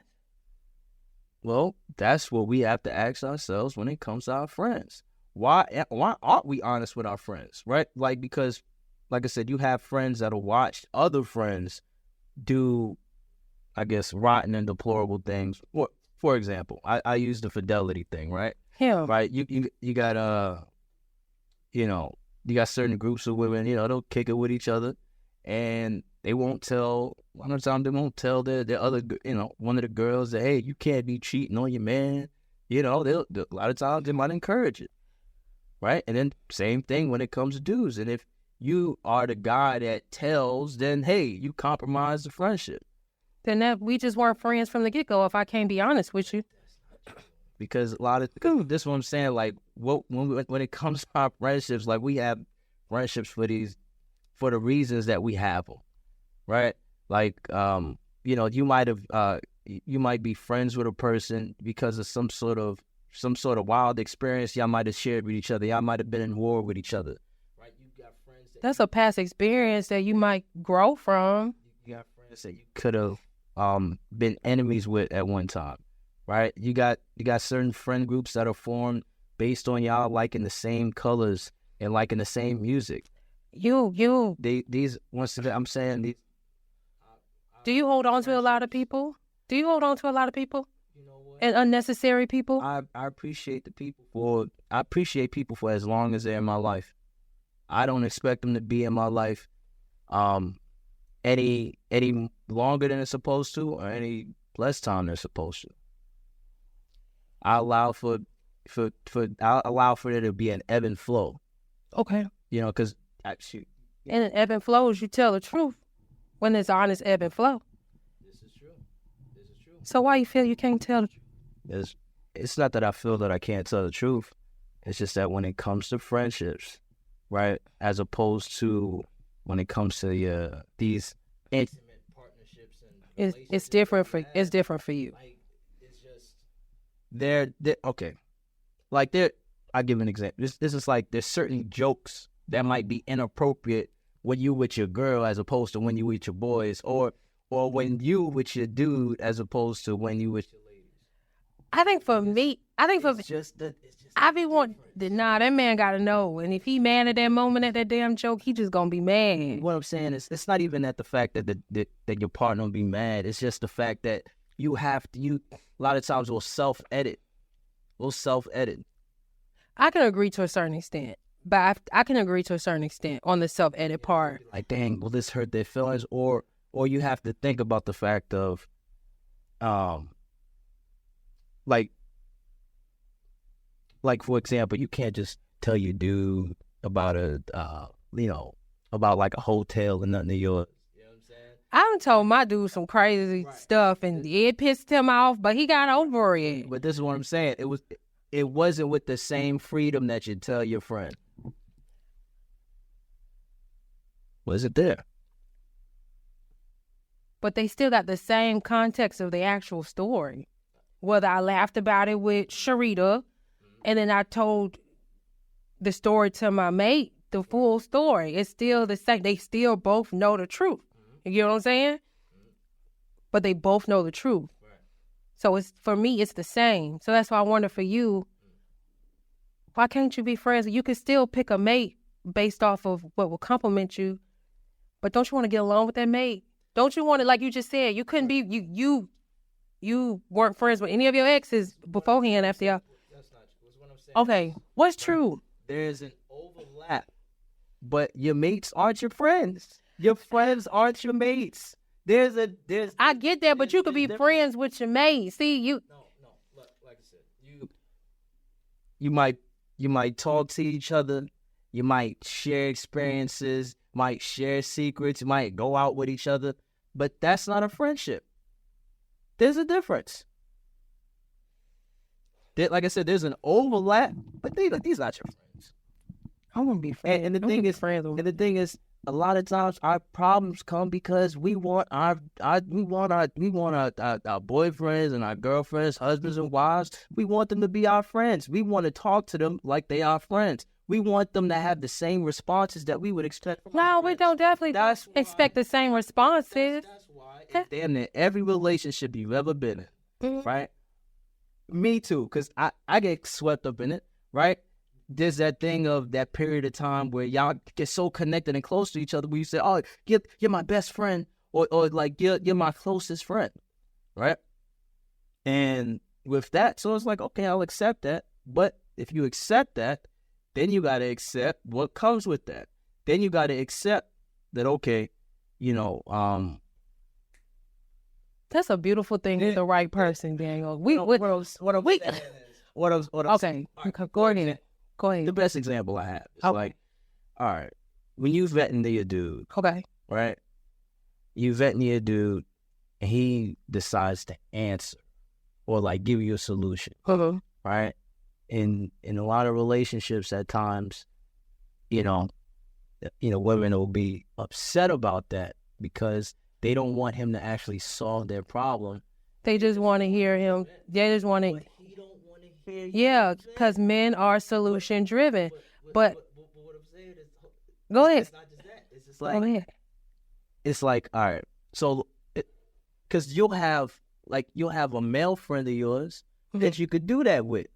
Well, that's what we have to ask ourselves when it comes to our friends. Why aren't we honest with our friends, right? Like, because, like I said, you have friends that'll watch other friends do, I guess, rotten and deplorable things. For example, I use the fidelity thing, right? Yeah. Right. You got you got certain groups of women, they'll kick it with each other, and they won't tell. One of the time, they won't tell their other, one of the girls that, hey, you can't be cheating on your man. A lot of times they might encourage it, right? And then same thing when it comes to dudes. And if you are the guy that tells, then hey, you compromise the friendship. Then we just weren't friends from the get-go, if I can't be honest with you. Because this is what I'm saying. Like, when it comes to our friendships, like, we have friendships for the reasons that we have them, right? Like, you might be friends with a person because of some sort of wild experience y'all might have shared with each other. Y'all might have been in war with each other, right? You got friends that's a past experience that you might grow from. You got friends that you could have been enemies with at one time, right? You got certain friend groups that are formed based on y'all liking the same colors and liking the same music. These once again, I'm saying these. Do you hold on to a lot of people? You know what? And unnecessary people? I appreciate people for as long as they're in my life. I don't expect them to be in my life any longer than it's supposed to, or any less time than it's supposed to. I allow for there to be an ebb and flow. Okay. Because and an ebb and flow is you tell the truth when there's honest ebb and flow. This is true. So why you feel you can't tell the truth? It's not that I feel that I can't tell the truth. It's just that when it comes to friendships, right, as opposed to when it comes to these intimate partnerships and It's different for you. like it's just they're okay. Like I give an example. This is like there's certain jokes that might be inappropriate when you with your girl as opposed to when you with your boys, or when you with your dude as opposed to when you with your ladies. I think for me, It's just I be want that man gotta know, and if he mad at that moment at that damn joke, he just gonna be mad. what I'm saying is it's not even at the fact that that your partner will be mad. It's just the fact that you have to. A lot of times will self-edit. I can agree to a certain extent, but I can agree to a certain extent on the self-edit part. Like, dang, will this hurt their feelings? Or you have to think about the fact of, like for example, you can't just tell your dude about about like a hotel and nothing of yours. You know what I'm saying? I done told my dude some crazy stuff, and it pissed him off, but he got over it. But this is what I'm saying. It wasn't with the same freedom that you tell your friend. Was it there? But they still got the same context of the actual story. Whether I laughed about it with Sharita, and then I told the story to my mate, the full story. It's still the same. They still both know the truth. You get what I'm saying? But they both know the truth. So for me, it's the same. So that's why I wonder for you, why can't you be friends? You can still pick a mate based off of what will compliment you, but don't you want to get along with that mate? Don't you want to, like you just said, you couldn't be, you weren't friends with any of your exes beforehand after y'all. That's not true. That's what I'm saying. Okay, what's true? There's an overlap, but your mates aren't your friends. Your friends aren't your mates. I get that, but you could be friends with your mate. See, No. Like I said, you might talk to each other. You might share experiences. Might share secrets. You might go out with each other, but that's not a friendship. There's a difference. Like I said, there's an overlap, but these not your friends. I want to be friends. And the thing is, a lot of times our problems come because we want our boyfriends and our girlfriends, husbands and wives. We want them to be our friends. We want to talk to them like they are friends. We want them to have the same responses that we would expect from our No, we don't definitely expect the same responses. That's why damn near every relationship you've ever been in, right? Me too, because I get swept up in it, right? There's that thing of that period of time where y'all get so connected and close to each other where you say, oh, you're my best friend, or like you're my closest friend, right? And with that, so it's like, okay, I'll accept that. But if you accept that, then you got to accept what comes with that. Then you got to accept that, okay, that's a beautiful thing with the right person, Daniel. Okay, go ahead. Go ahead. The best example I have is like, all right, when you vetting your dude, okay, right? You vetting your dude, and he decides to answer or like give you a solution, right? In a lot of relationships, at times, women will be upset about that because they don't want him to actually solve their problem. They just want to hear him. They just want to. He don't want to hear you. Yeah, because men are solution driven. But what I'm saying is, go ahead. It's not just that. It's just like, Go ahead. It's like, all right, so because you'll have a male friend of yours that you could do that with,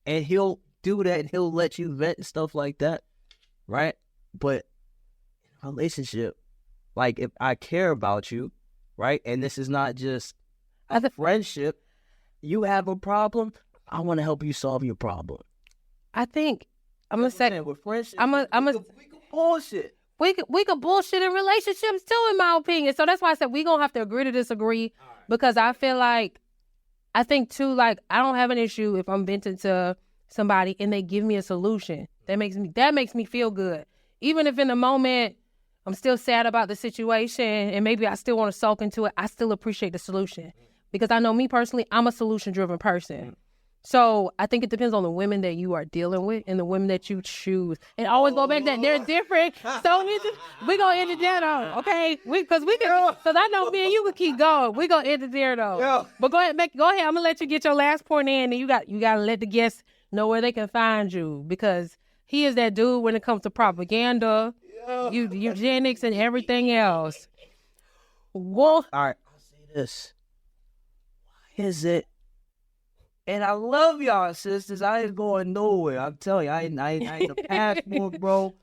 and he'll do that and he'll let you vent and stuff like that, right? But in a relationship, like if I care about you, right, and this is not just a friendship, you have a problem, I want to help you solve your problem. I think I'm gonna say with friendship, we can bullshit. We could bullshit in relationships too, in my opinion. So that's why I said we gonna have to agree to disagree, because I think too, like, I don't have an issue if I'm venting to somebody and they give me a solution. That makes me feel good. Even if in the moment I'm still sad about the situation and maybe I still want to sulk into it, I still appreciate the solution. Because I know me personally, I'm a solution-driven person. So I think it depends on the women that you are dealing with and the women that you choose. And always go back to that they're different. So we gonna end it there though, okay? Because I know me and you could keep going. We gonna end it there though. Yeah. But go ahead. I'm gonna let you get your last point in, and you gotta let the guests know where they can find you, because he is that dude when it comes to propaganda, eugenics, and everything else. Well, All right, I'll say this. Why is it? And I love y'all, sisters. I ain't going nowhere. I'm telling you, I ain't a passport, bro.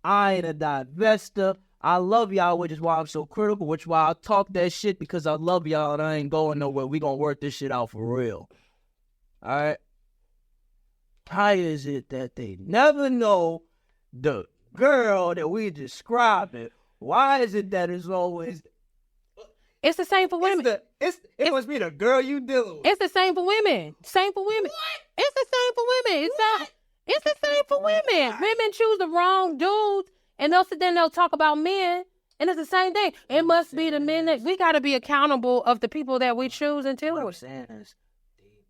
I ain't a divester. I love y'all, which is why I'm so critical, which is why I talk that shit, because I love y'all and I ain't going nowhere. We gonna work this shit out for real. All right? Why is it that they never know the girl that we describing? Why is it that it's always... it's the same for women. It must be the girl you dealing with. It's the same for women. Same for women. What? It's the same for women. It's the same for women. Women choose the wrong dudes, and they'll sit there and they'll talk about men, and it's the same thing. It must be the men that we got to be accountable of the people that we choose and deal What I'm with. saying is,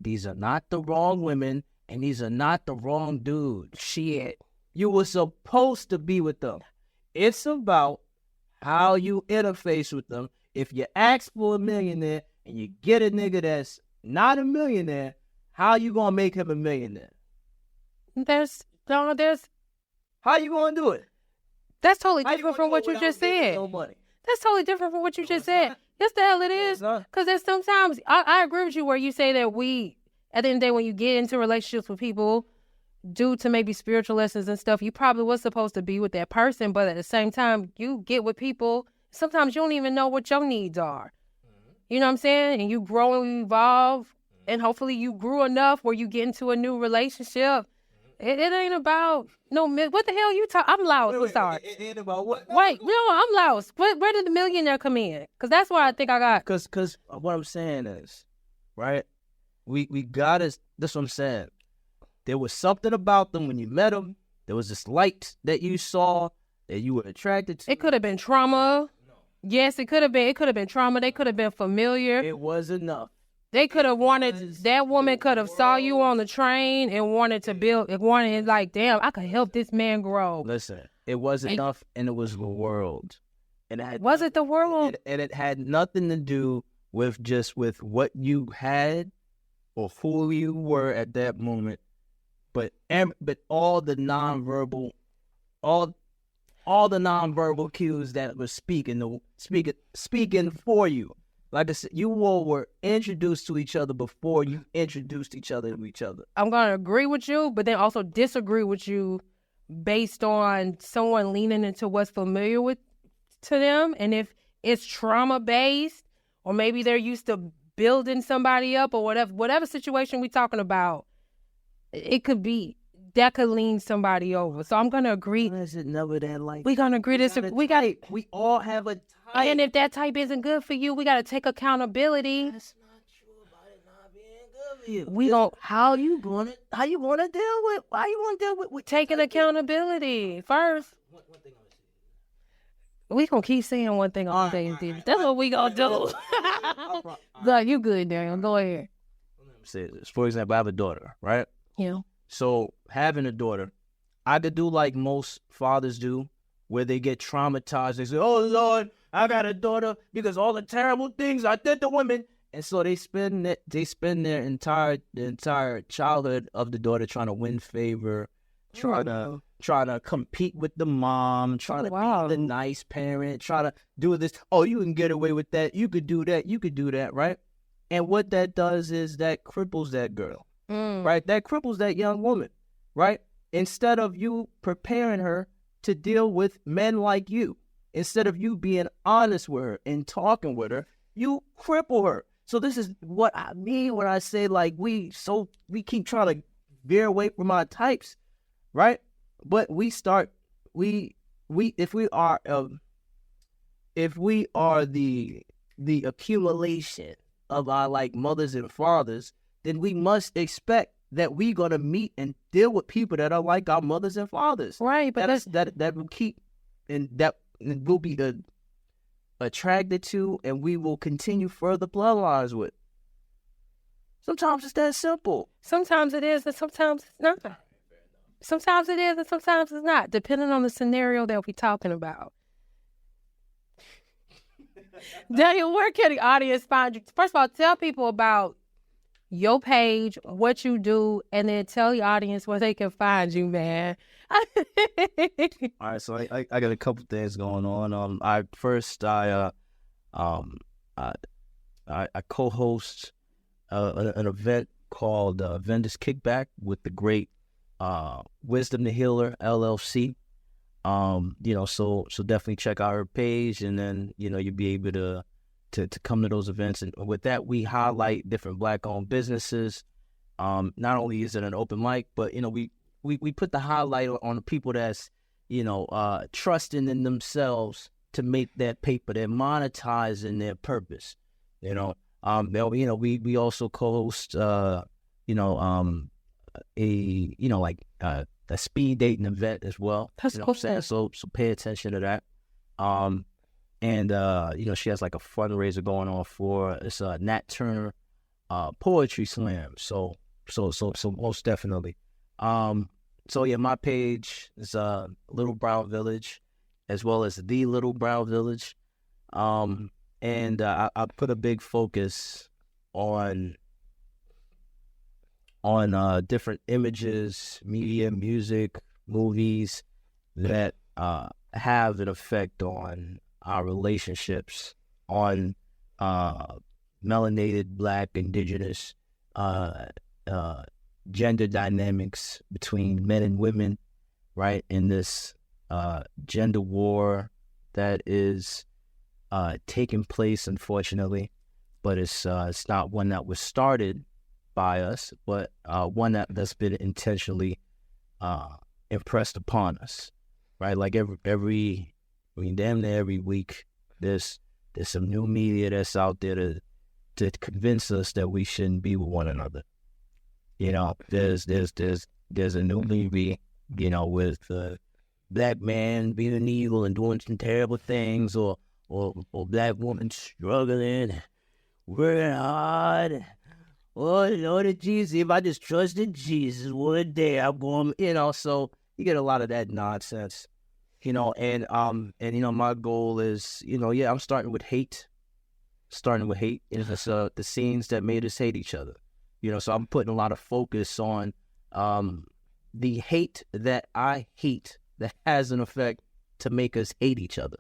these are not the wrong women, and these are not the wrong dudes. Shit. You were supposed to be with them. It's about how you interface with them. If you ask for a millionaire and you get a nigga that's not a millionaire, how you gonna make him a millionaire? There's How you gonna do it? that's totally How you different gonna from what do it you without just giving said. no money? That's totally different from what you just said. not. Yes, the hell it is. not. Because there's sometimes, I agree with you where you say that at the end of the day, when you get into relationships with people, due to maybe spiritual lessons and stuff, you probably was supposed to be with that person. But at the same time, you get with people, sometimes you don't even know what your needs are. You know what I'm saying? And you grow and you evolve. And hopefully you grew enough where you get into a new relationship. It ain't about what the hell you talk? I'm lost. I'm sorry. It ain't about what? Wait, no, I'm lost. Where did the millionaire come in? Because that's what I think I got. Cause what I'm saying is, right? We got us. That's what I'm saying. There was something about them when you met them. There was this light that you saw that you were attracted to. It could have been trauma. Yes, it could have been. It could have been trauma. They could have been familiar. It was enough. They could have wanted, that woman could have saw you on the train and wanted to build, like, damn, I could help this man grow. Listen, it was enough, and it was the world. And Was it the world? And it had nothing to do with just with what you had or who you were at that moment, but all the nonverbal, all the nonverbal cues that were speaking for you. Like I said, you all were introduced to each other before you introduced each other to each other. I'm going to agree with you, but then also disagree with you based on someone leaning into what's familiar to them. And if it's trauma-based, or maybe they're used to building somebody up, or whatever situation we're talking about, it could be, that could lean somebody over. So I'm going to agree. Why is it never that like? We're going to agree. We all have a type. And if that type isn't good for you, we got to take accountability. That's not true about it not being good for you. How you gonna deal with Taking accountability first. One thing I'm gonna say. We gonna keep saying one thing on the day. That's what we gonna do. Look, you good, Daniel. Go ahead. Let me say this. For example, I have a daughter, right? Yeah. So having a daughter, I could do like most fathers do, where they get traumatized. They say, "Oh Lord, I got a daughter because all the terrible things I did to women," and so they spend their entire childhood of the daughter trying to win favor, trying to compete with the mom, trying to be the nice parent, trying to do this. Oh, you can get away with that. You could do that. You could do that, right? And what that does is that cripples that girl, right? That cripples that young woman, right? Instead of you preparing her to deal with men like you, instead of you being honest with her and talking with her, you cripple her. So this is what I mean when I say like we keep trying to veer away from our types, right? But if we are the accumulation of our like mothers and fathers, then we must expect that we're gonna meet and deal with people that are like our mothers and fathers. Right, but that will keep and that will be attracted to, and we will continue further bloodlines with. Sometimes it's that simple. Sometimes it is, and sometimes it's not. Sometimes it is, and sometimes it's not, depending on the scenario that we're talking about. Daniel, where can the audience find you? First of all, tell people about your page, what you do, and then tell the audience where they can find you, man. All right, so I got a couple things going on. I co-host an event called Vendors Kickback with the great Wisdom the Healer LLC. So definitely check out her page, and then you'll be able to come to those events. And with that, we highlight different Black-owned businesses. Not only is it an open mic, but we put the highlight on the people that's trusting in themselves to make that paper. They're monetizing their purpose. We also co-host a speed dating event as well. That's cool. So pay attention to that. She has like a fundraiser going on for it's a Nat Turner poetry slam. So most definitely. My page is Little Brown Village, as well as The Little Brown Village. I put a big focus on different images, media, music, movies that have an effect on our relationships, on melanated Black, Indigenous, gender dynamics between men and women, right? In this gender war that is taking place, unfortunately, but it's not one that was started by us, but one that's been intentionally impressed upon us, right? Like damn near every week, there's some new media that's out there to convince us that we shouldn't be with one another. There's a new movie, with a Black man being evil and doing some terrible things, or Black woman struggling, working hard. Oh, Lord Jesus, if I just trusted Jesus one day, I'm going, so you get a lot of that nonsense, and my goal is, I'm starting with hate. It's the scenes that made us hate each other, so I'm putting a lot of focus on the hate that I hate that has an effect to make us hate each other,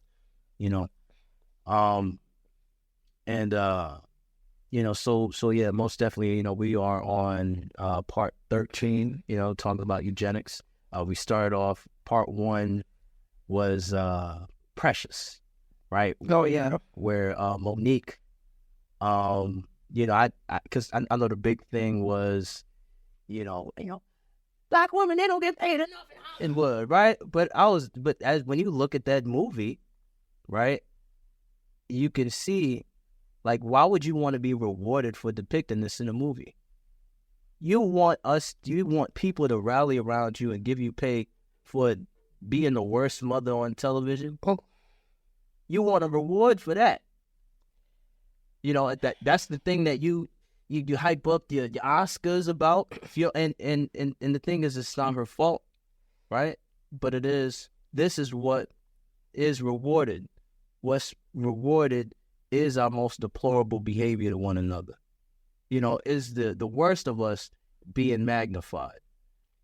most definitely, we are on part 13, talking about eugenics. We started off, part 1 was Precious, right? Oh, yeah. Where Monique, because I know the big thing was, Black women, they don't get paid enough in Hollywood, right? But as when you look at that movie, right, you can see, like, why would you want to be rewarded for depicting this in a movie? You want people to rally around you and give you pay for being the worst mother on television? Oh. You want a reward for that. That's the thing that you hype up your Oscars about. And the thing is, it's not her fault, right? But this is what is rewarded. What's rewarded is our most deplorable behavior to one another. Is the worst of us being magnified.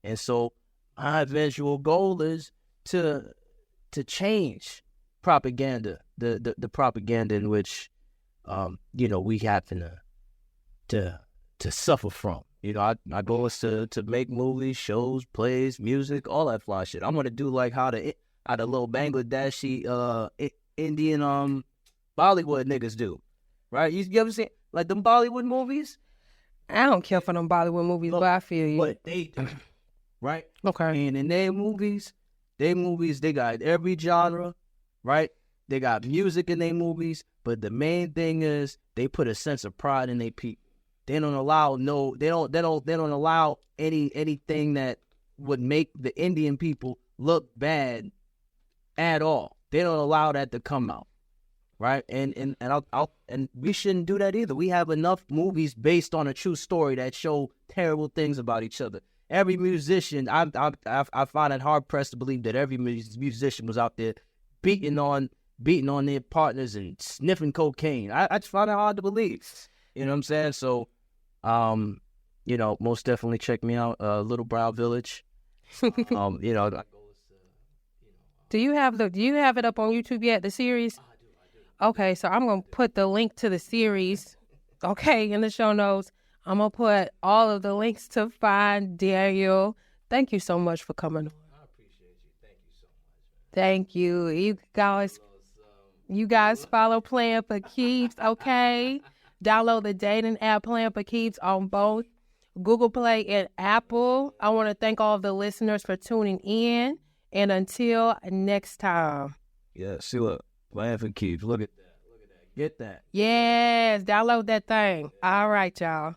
And so our eventual goal is to change propaganda, the propaganda in which we happen to suffer from. Our goal is to make movies, shows, plays, music, all that fly shit. I'm gonna do like how the little Bangladeshi Indian Bollywood niggas do, right? You ever seen like them Bollywood movies? I don't care for them Bollywood movies, but I feel you. But they do, right? Okay. And in their movies, they got every genre, right? They got music in their movies, but the main thing is they put a sense of pride in their people. They don't allow anything that would make the Indian people look bad at all. They don't allow that to come out, right? And we shouldn't do that either. We have enough movies based on a true story that show terrible things about each other. Every musician, I find it hard pressed to believe that every musician was out there beating on their partners and sniffing cocaine. I just find it hard to believe. You know what I'm saying? So, you know, most definitely check me out, Little Brown Village. You know, Do you have it up on YouTube yet? The series? I do. Okay, so I'm gonna put the link to the series, okay, in the show notes. I'm gonna put all of the links to find Daniel. Thank you so much for coming on. I appreciate you. Thank you so much. Thank you. You guys follow Plan for Keeps, okay? Download the dating app Plan for Keeps on both Google Play and Apple. I want to thank all of the listeners for tuning in. And until next time. Yeah, see, look, Plan for Keeps. Look at that. Get that. Yes, download that thing. All right, y'all.